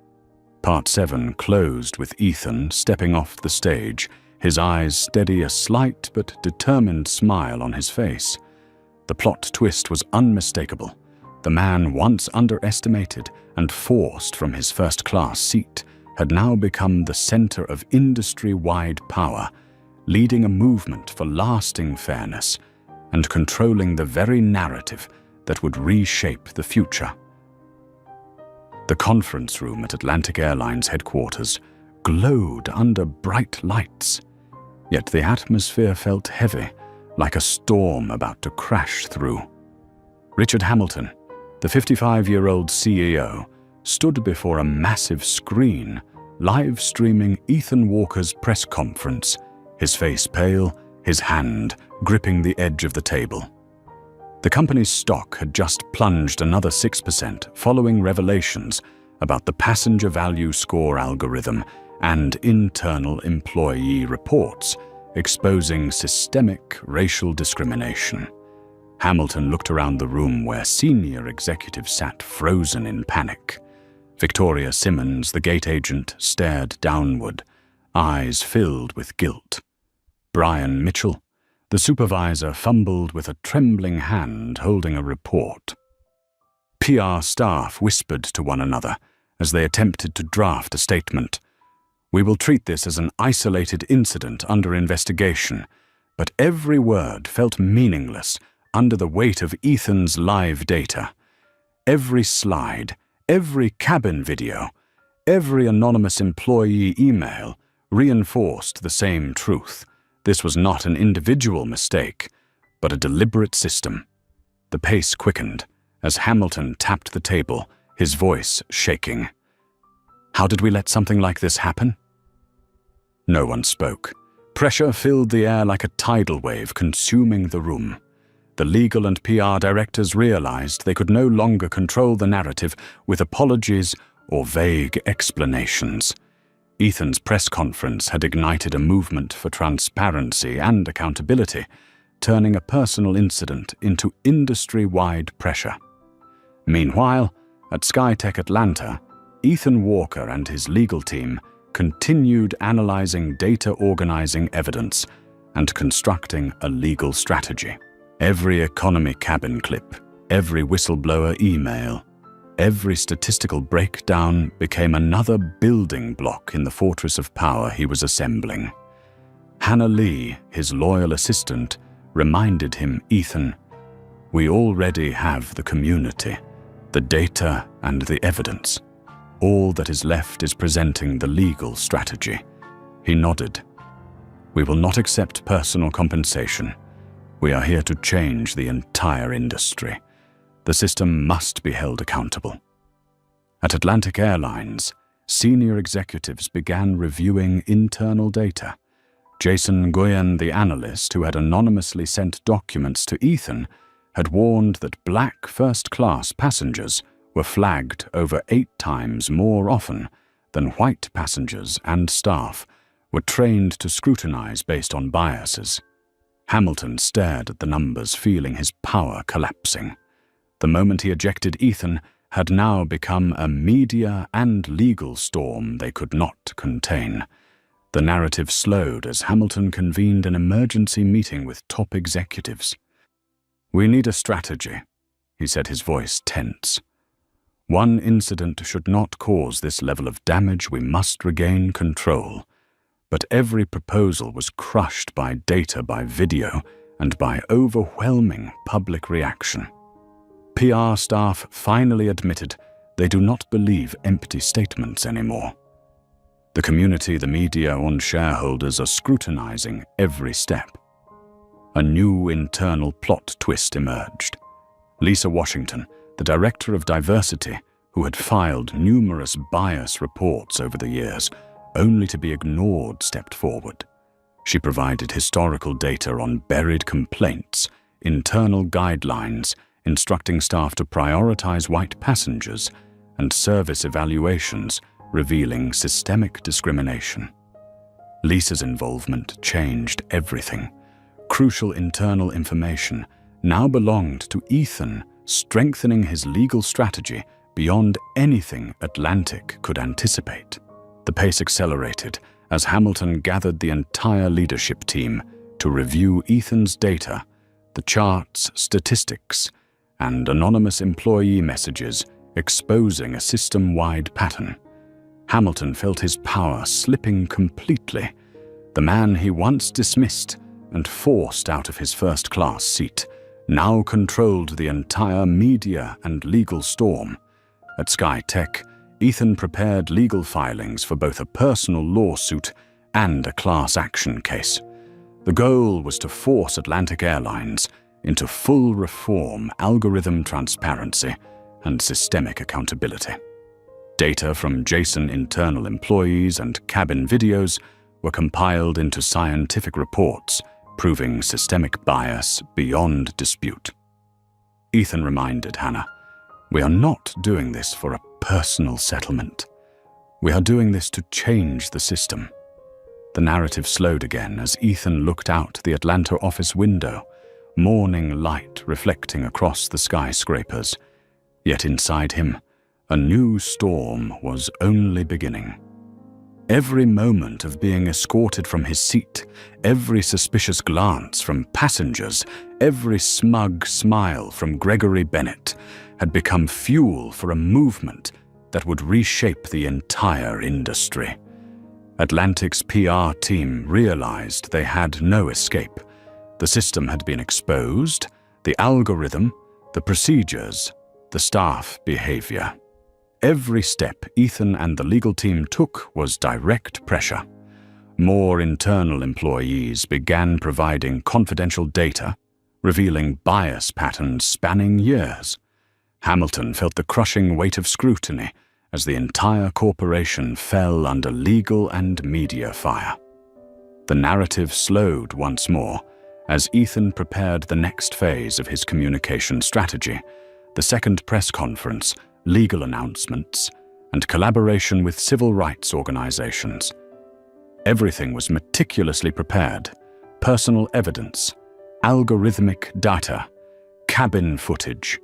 Part 7 closed with Ethan stepping off the stage, his eyes steady, a slight but determined smile on his face. The plot twist was unmistakable. The man once underestimated and forced from his first-class seat had now become the center of industry-wide power, leading a movement for lasting fairness and controlling the very narrative that would reshape the future. The conference room at Atlantic Airlines headquarters glowed under bright lights, yet the atmosphere felt heavy, like a storm about to crash through. Richard Hamilton, the 55-year-old CEO, stood before a massive screen, live streaming Ethan Walker's press conference, his face pale, his hand gripping the edge of the table. The company's stock had just plunged another 6% following revelations about the passenger value score algorithm and internal employee reports exposing systemic racial discrimination. Hamilton looked around the room where senior executives sat frozen in panic. Victoria Simmons, the gate agent, stared downward, eyes filled with guilt. Brian Mitchell, the supervisor, fumbled with a trembling hand holding a report. PR staff whispered to one another as they attempted to draft a statement. "We will treat this as an isolated incident under investigation," but every word felt meaningless under the weight of Ethan's live data. Every slide, every cabin video, every anonymous employee email reinforced the same truth. This was not an individual mistake, but a deliberate system. The pace quickened as Hamilton tapped the table, his voice shaking. "How did we let something like this happen?" No one spoke. Pressure filled the air like a tidal wave, consuming the room. The legal and PR directors realized they could no longer control the narrative with apologies or vague explanations. Ethan's press conference had ignited a movement for transparency and accountability, turning a personal incident into industry-wide pressure. Meanwhile, at SkyTech Atlanta, Ethan Walker and his legal team continued analyzing data, organizing evidence, and constructing a legal strategy. Every economy cabin clip, every whistleblower email, every statistical breakdown became another building block in the fortress of power he was assembling. Hannah Lee, his loyal assistant, reminded him, "Ethan, we already have the community, the data and the evidence. All that is left is presenting the legal strategy." He nodded. "We will not accept personal compensation. We are here to change the entire industry. The system must be held accountable." At Atlantic Airlines, senior executives began reviewing internal data. Jason Guyen, the analyst who had anonymously sent documents to Ethan, had warned that black first-class passengers were flagged over 8 times more often than white passengers and staff were trained to scrutinize based on biases. Hamilton stared at the numbers, feeling his power collapsing. The moment he ejected Ethan had now become a media and legal storm they could not contain. The narrative slowed as Hamilton convened an emergency meeting with top executives. "We need a strategy," he said, his voice tense. "One incident should not cause this level of damage. We must regain control." But every proposal was crushed by data, by video, and by overwhelming public reaction. PR staff finally admitted they do not believe empty statements anymore. The community, the media, and shareholders are scrutinizing every step. A new internal plot twist emerged. Lisa Washington, the director of diversity, who had filed numerous bias reports over the years, only to be ignored, stepped forward. She provided historical data on buried complaints, internal guidelines instructing staff to prioritize white passengers, and service evaluations revealing systemic discrimination. Lisa's involvement changed everything. Crucial internal information now belonged to Ethan, strengthening his legal strategy beyond anything Atlantic could anticipate. The pace accelerated as Hamilton gathered the entire leadership team to review Ethan's data, the charts, statistics, and anonymous employee messages exposing a system-wide pattern. Hamilton felt his power slipping completely. The man he once dismissed and forced out of his first-class seat now controlled the entire media and legal storm. At SkyTech, Ethan prepared legal filings for both a personal lawsuit and a class action case. The goal was to force Atlantic Airlines into full reform, algorithm transparency, and systemic accountability. Data from JSON internal employees and cabin videos were compiled into scientific reports, proving systemic bias beyond dispute. Ethan reminded Hannah, "We are not doing this for a personal settlement. We are doing this to change the system." The narrative slowed again as Ethan looked out the Atlanta office window, morning light reflecting across the skyscrapers. Yet inside him, a new storm was only beginning. Every moment of being escorted from his seat, every suspicious glance from passengers, every smug smile from Gregory Bennett had become fuel for a movement that would reshape the entire industry. Atlantic's PR team realized they had no escape. The system had been exposed, the algorithm, the procedures, the staff behavior. Every step Ethan and the legal team took was direct pressure. More internal employees began providing confidential data, revealing bias patterns spanning years. Hamilton felt the crushing weight of scrutiny as the entire corporation fell under legal and media fire. The narrative slowed once more as Ethan prepared the next phase of his communication strategy, the second press conference, legal announcements, and collaboration with civil rights organizations. Everything was meticulously prepared: personal evidence, algorithmic data, cabin footage,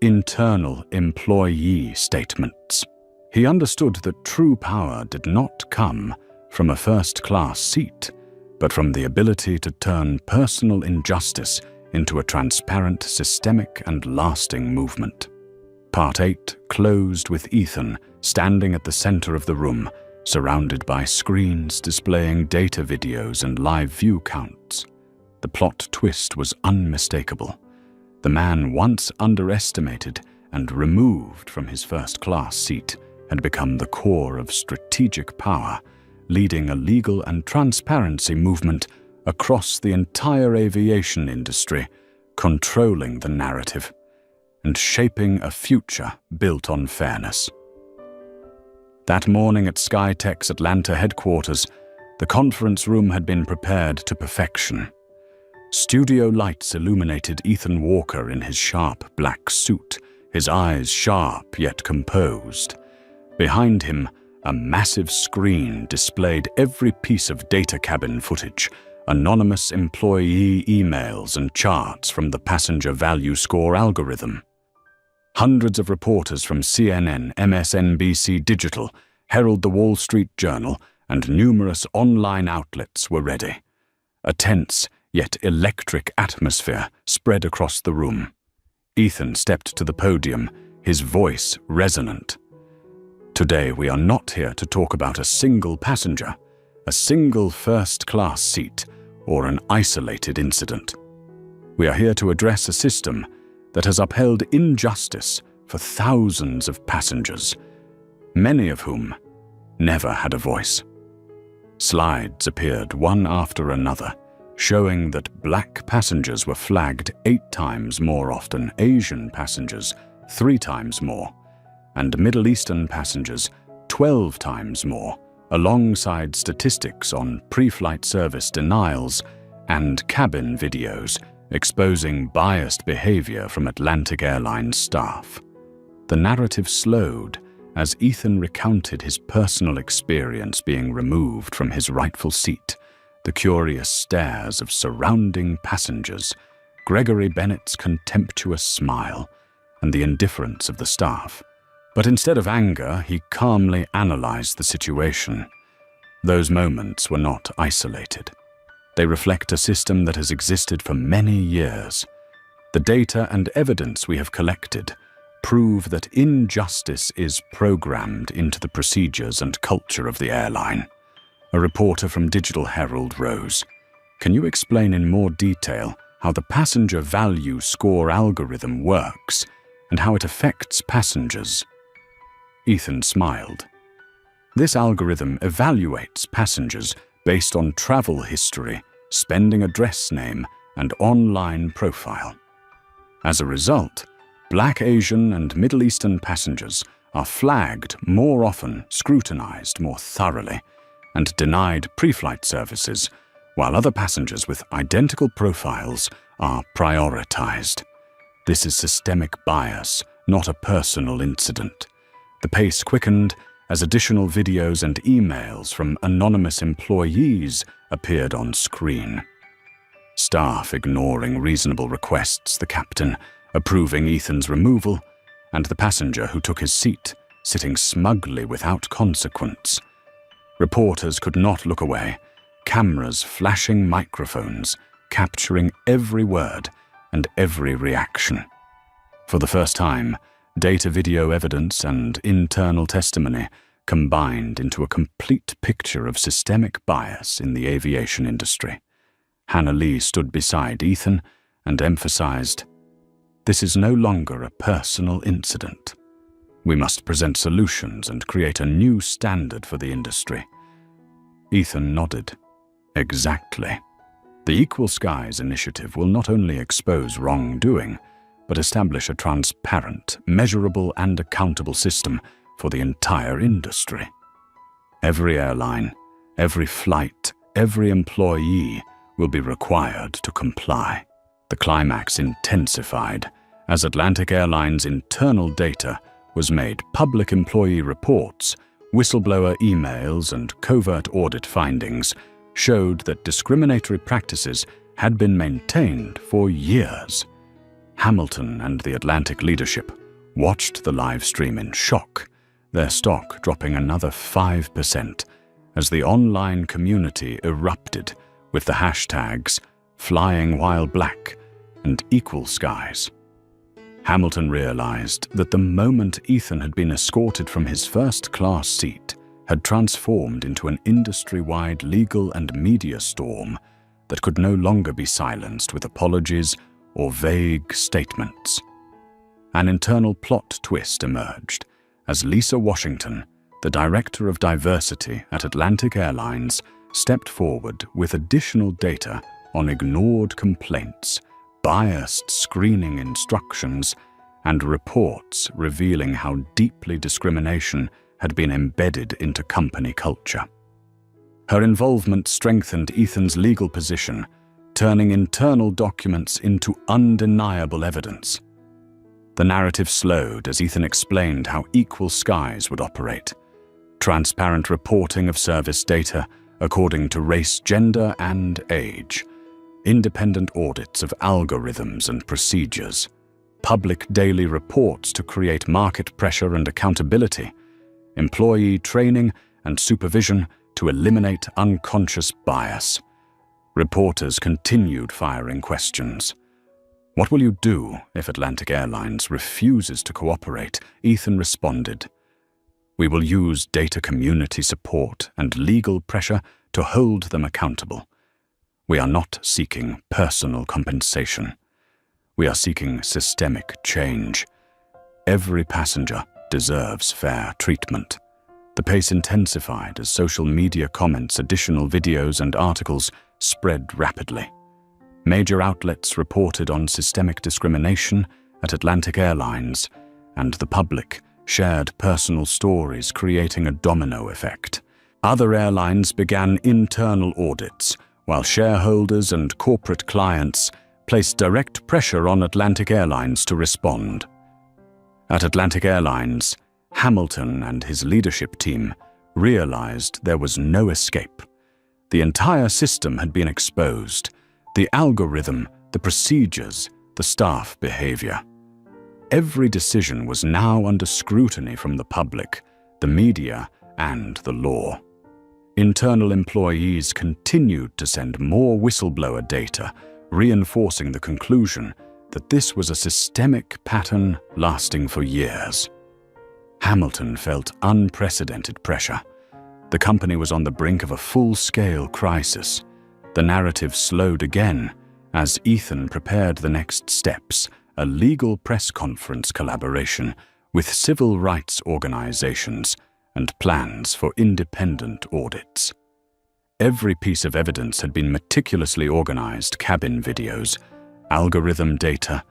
internal employee statements. He understood that true power did not come from a first-class seat, but from the ability to turn personal injustice into a transparent, systemic, and lasting movement. Part 8 closed with Ethan standing at the center of the room, surrounded by screens displaying data videos and live view counts. The plot twist was unmistakable. The man once underestimated and removed from his first-class seat had become the core of strategic power, leading a legal and transparency movement across the entire aviation industry, controlling the narrative, and shaping a future built on fairness. That morning at SkyTech's Atlanta headquarters, the conference room had been prepared to perfection. Studio lights illuminated Ethan Walker in his sharp black suit, his eyes sharp yet composed. Behind him, a massive screen displayed every piece of data cabin footage, anonymous employee emails and charts from the passenger value score algorithm. Hundreds of reporters from CNN, MSNBC Digital, Herald, The Wall Street Journal, and numerous online outlets were ready. A tense yet electric atmosphere spread across the room. Ethan stepped to the podium, his voice resonant. Today we are not here to talk about a single passenger, a single first-class seat, or an isolated incident. We are here to address a system that has upheld injustice for thousands of passengers, many of whom never had a voice. Slides appeared one after another, showing that Black passengers were flagged 8 times more often, Asian passengers 3 times more, and Middle Eastern passengers 12 times more, alongside statistics on pre-flight service denials and cabin videos exposing biased behavior from Atlantic Airlines staff. The narrative slowed as Ethan recounted his personal experience being removed from his rightful seat, the curious stares of surrounding passengers, Gregory Bennett's contemptuous smile, and the indifference of the staff. But instead of anger, he calmly analyzed the situation. Those moments were not isolated. They reflect a system that has existed for many years. The data and evidence we have collected prove that injustice is programmed into the procedures and culture of the airline. A reporter from Digital Herald rose. Can you explain in more detail how the passenger value score algorithm works and how it affects passengers? Ethan smiled. This algorithm evaluates passengers based on travel history, spending address name, and online profile. As a result, Black, Asian, and Middle Eastern passengers are flagged more often, scrutinized more thoroughly, and denied pre-flight services, while other passengers with identical profiles are prioritized. This is systemic bias, not a personal incident. The pace quickened as additional videos and emails from anonymous employees appeared on screen. Staff ignoring reasonable requests, the captain approving Ethan's removal, and the passenger who took his seat sitting smugly without consequence. Reporters could not look away, cameras flashing microphones, capturing every word and every reaction. For the first time, data, video evidence, and internal testimony combined into a complete picture of systemic bias in the aviation industry. Hannah Lee stood beside Ethan and emphasized, "This is no longer a personal incident. We must present solutions and create a new standard for the industry." Ethan nodded. Exactly. The Equal Skies initiative will not only expose wrongdoing, but establish a transparent, measurable, and accountable system for the entire industry. Every airline, every flight, every employee will be required to comply. The climax intensified as Atlantic Airlines' internal data was made public. Employee reports, whistleblower emails, and covert audit findings showed that discriminatory practices had been maintained for years. Hamilton and the Atlantic leadership watched the live stream in shock, their stock dropping another 5% as the online community erupted with the hashtags Flying While Black and Equal Skies. Hamilton realized that the moment Ethan had been escorted from his first-class seat had transformed into an industry-wide legal and media storm that could no longer be silenced with apologies or vague statements. An internal plot twist emerged as Lisa Washington, the director of diversity at Atlantic Airlines, stepped forward with additional data on ignored complaints, biased screening instructions, and reports revealing how deeply discrimination had been embedded into company culture. Her involvement strengthened Ethan's legal position, turning internal documents into undeniable evidence. The narrative slowed as Ethan explained how Equal Skies would operate. Transparent reporting of service data according to race, gender, and age. Independent audits of algorithms and procedures. Public daily reports to create market pressure and accountability. Employee training and supervision to eliminate unconscious bias. Reporters continued firing questions. "What will you do if Atlantic Airlines refuses to cooperate?" Ethan responded. "We will use data community support and legal pressure to hold them accountable. We are not seeking personal compensation. We are seeking systemic change. Every passenger deserves fair treatment." The pace intensified as social media comments, additional videos, and articles spread rapidly. Major outlets reported on systemic discrimination at Atlantic Airlines, and the public shared personal stories, creating a domino effect. Other airlines began internal audits, while shareholders and corporate clients placed direct pressure on Atlantic Airlines to respond. At Atlantic Airlines, Hamilton and his leadership team realized there was no escape. The entire system had been exposed. The algorithm, the procedures, the staff behavior. Every decision was now under scrutiny from the public, the media, and the law. Internal employees continued to send more whistleblower data, reinforcing the conclusion that this was a systemic pattern lasting for years. Hamilton felt unprecedented pressure. The company was on the brink of a full-scale crisis. The narrative slowed again as Ethan prepared the next steps, a legal press conference collaboration with civil rights organizations and plans for independent audits. Every piece of evidence had been meticulously organized: cabin videos, algorithm data,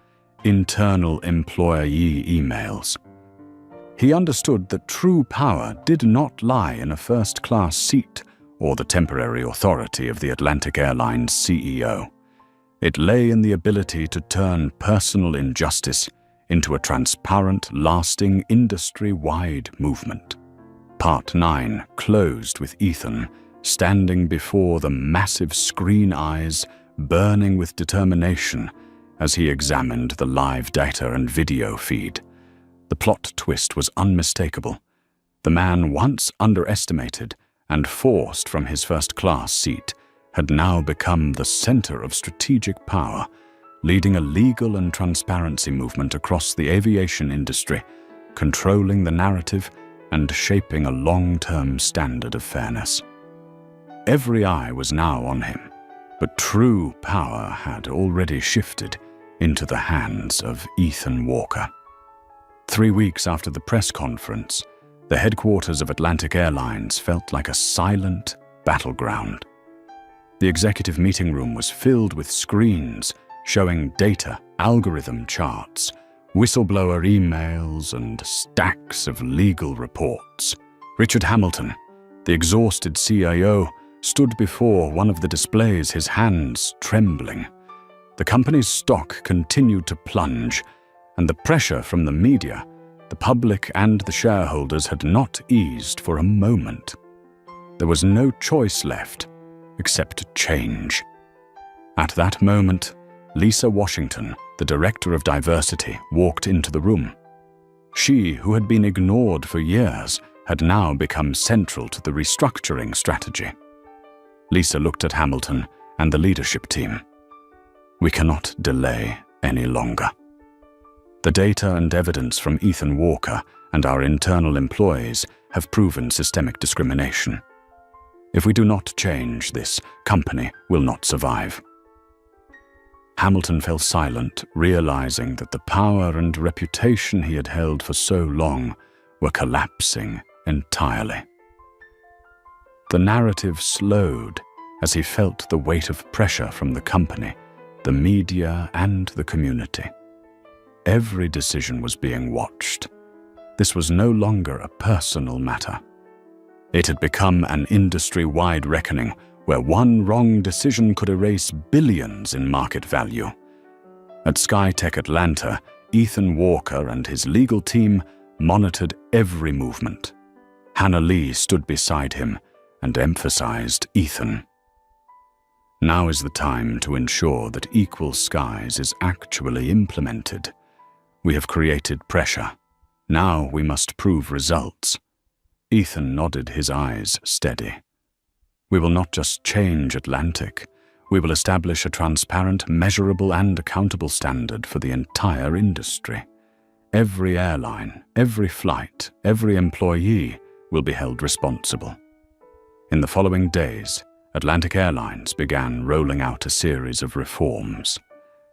internal employee emails. He understood that true power did not lie in a first-class seat or the temporary authority of the Atlantic Airlines CEO. It lay in the ability to turn personal injustice into a transparent, lasting, industry-wide movement. Part 9 closed with Ethan standing before the massive screen eyes, burning with determination as he examined the live data and video feed. The plot twist was unmistakable. The man once underestimated and forced from his first-class seat had now become the center of strategic power, leading a legal and transparency movement across the aviation industry, controlling the narrative and shaping a long-term standard of fairness. Every eye was now on him, but true power had already shifted into the hands of Ethan Walker. 3 weeks after the press conference, the headquarters of Atlantic Airlines felt like a silent battleground. The executive meeting room was filled with screens showing data, algorithm charts, whistleblower emails, and stacks of legal reports. Richard Hamilton, the exhausted CIO, stood before one of the displays, his hands trembling. The company's stock continued to plunge, and the pressure from the media, the public, and the shareholders had not eased for a moment. There was no choice left except change. At that moment, Lisa Washington, the director of diversity, walked into the room. She, who had been ignored for years, had now become central to the restructuring strategy. Lisa looked at Hamilton and the leadership team. "We cannot delay any longer. The data and evidence from Ethan Walker and our internal employees have proven systemic discrimination. If we do not change, this company will not survive." Hamilton fell silent, realizing that the power and reputation he had held for so long were collapsing entirely. The narrative slowed as he felt the weight of pressure from the company, the media, and the community. Every decision was being watched. This was no longer a personal matter. It had become an industry-wide reckoning where one wrong decision could erase billions in market value. At SkyTech Atlanta, Ethan Walker and his legal team monitored every movement. Hannah Lee stood beside him and emphasized Ethan. Now is the time to ensure that Equal Skies is actually implemented. We have created pressure. Now we must prove results. Ethan nodded, his eyes steady. We will not just change Atlantic. We will establish a transparent, measurable, and accountable standard for the entire industry. Every airline, every flight, every employee will be held responsible. In the following days, Atlantic Airlines began rolling out a series of reforms.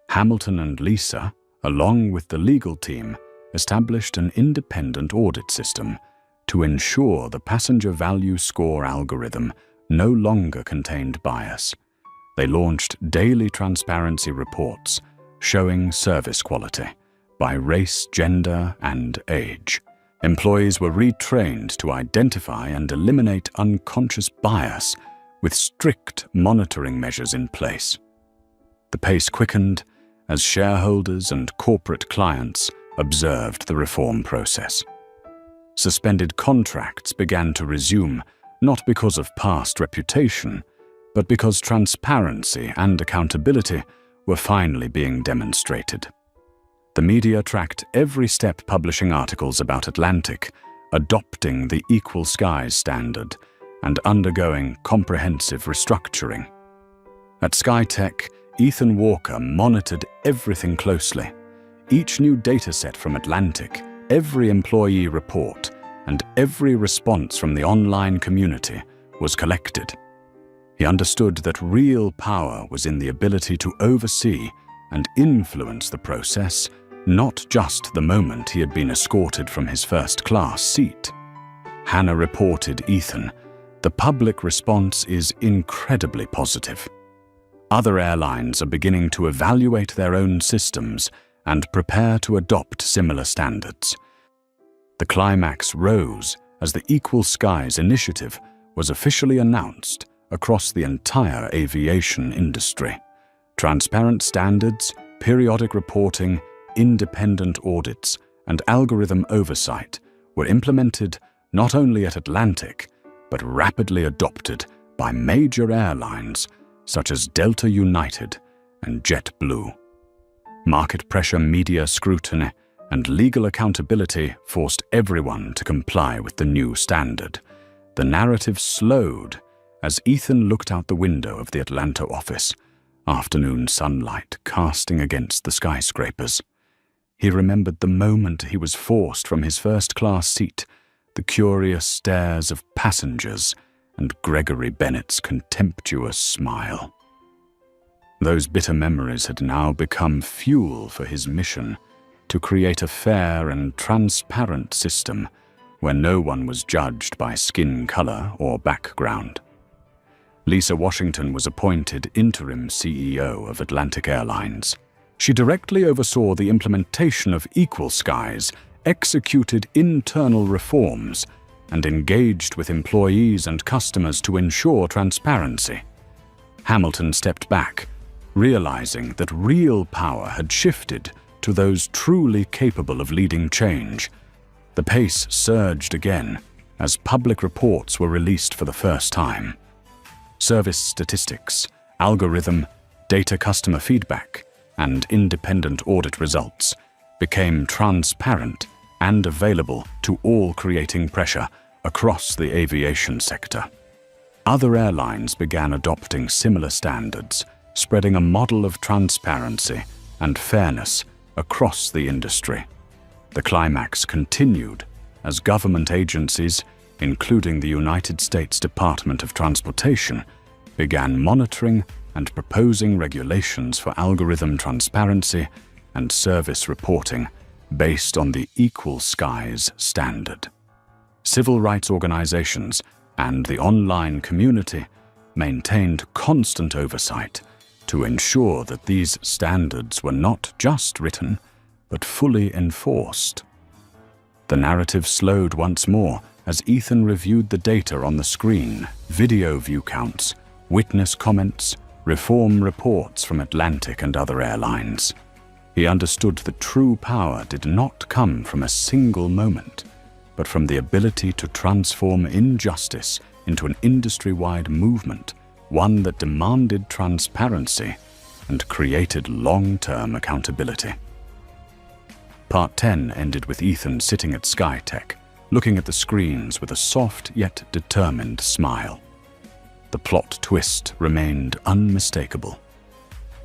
Hamilton and Lisa, along with the legal team, established an independent audit system to ensure the passenger value score algorithm no longer contained bias. They launched daily transparency reports showing service quality by race, gender, and age. Employees were retrained to identify and eliminate unconscious bias with strict monitoring measures in place. The pace quickened as shareholders and corporate clients observed the reform process. Suspended contracts began to resume, not because of past reputation, but because transparency and accountability were finally being demonstrated. The media tracked every step, publishing articles about Atlantic adopting the Equal Skies standard and undergoing comprehensive restructuring. At SkyTech, Ethan Walker monitored everything closely. Each new dataset from Atlantic, every employee report, and every response from the online community was collected. He understood that real power was in the ability to oversee and influence the process, not just the moment he had been escorted from his first-class seat. Hannah reported Ethan, "The public response is incredibly positive. Other airlines are beginning to evaluate their own systems and prepare to adopt similar standards." The climax rose as the Equal Skies initiative was officially announced across the entire aviation industry. Transparent standards, periodic reporting, independent audits, and algorithm oversight were implemented not only at Atlantic, but rapidly adopted by major airlines such as Delta United and JetBlue. Market pressure, media scrutiny, and legal accountability forced everyone to comply with the new standard. The narrative slowed as Ethan looked out the window of the Atlanta office, afternoon sunlight casting against the skyscrapers. He remembered the moment he was forced from his first-class seat, the curious stares of passengers, and Gregory Bennett's contemptuous smile. Those bitter memories had now become fuel for his mission to create a fair and transparent system where no one was judged by skin color or background. Lisa Washington was appointed interim CEO of Atlantic Airlines. She directly oversaw the implementation of Equal Skies, executed internal reforms, and engaged with employees and customers to ensure transparency. Hamilton stepped back, realizing that real power had shifted to those truly capable of leading change. The pace surged again as public reports were released for the first time. Service statistics, algorithm, data, customer feedback, and independent audit results became transparent and available to all, creating pressure across the aviation sector. Other airlines began adopting similar standards, spreading a model of transparency and fairness across the industry. The climax continued as government agencies, including the United States Department of Transportation, began monitoring and proposing regulations for algorithm transparency and service reporting based on the Equal Skies standard. Civil rights organizations and the online community maintained constant oversight to ensure that these standards were not just written, but fully enforced. The narrative slowed once more as Ethan reviewed the data on the screen: video view counts, witness comments, reform reports from Atlantic and other airlines. He understood that true power did not come from a single moment, but from the ability to transform injustice into an industry-wide movement, one that demanded transparency and created long-term accountability. Part 10 ended with Ethan sitting at Skytech, looking at the screens with a soft yet determined smile. The plot twist remained unmistakable.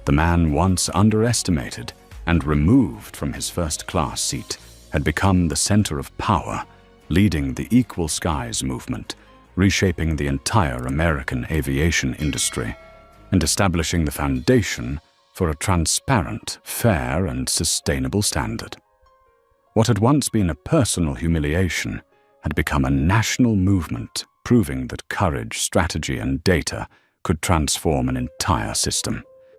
The man once underestimated and removed from his first-class seat had become the center of power, leading the Equal Skies movement, reshaping the entire American aviation industry, and establishing the foundation for a transparent, fair, and sustainable standard. What had once been a personal humiliation had become a national movement, proving that courage, strategy, and data could transform an entire system.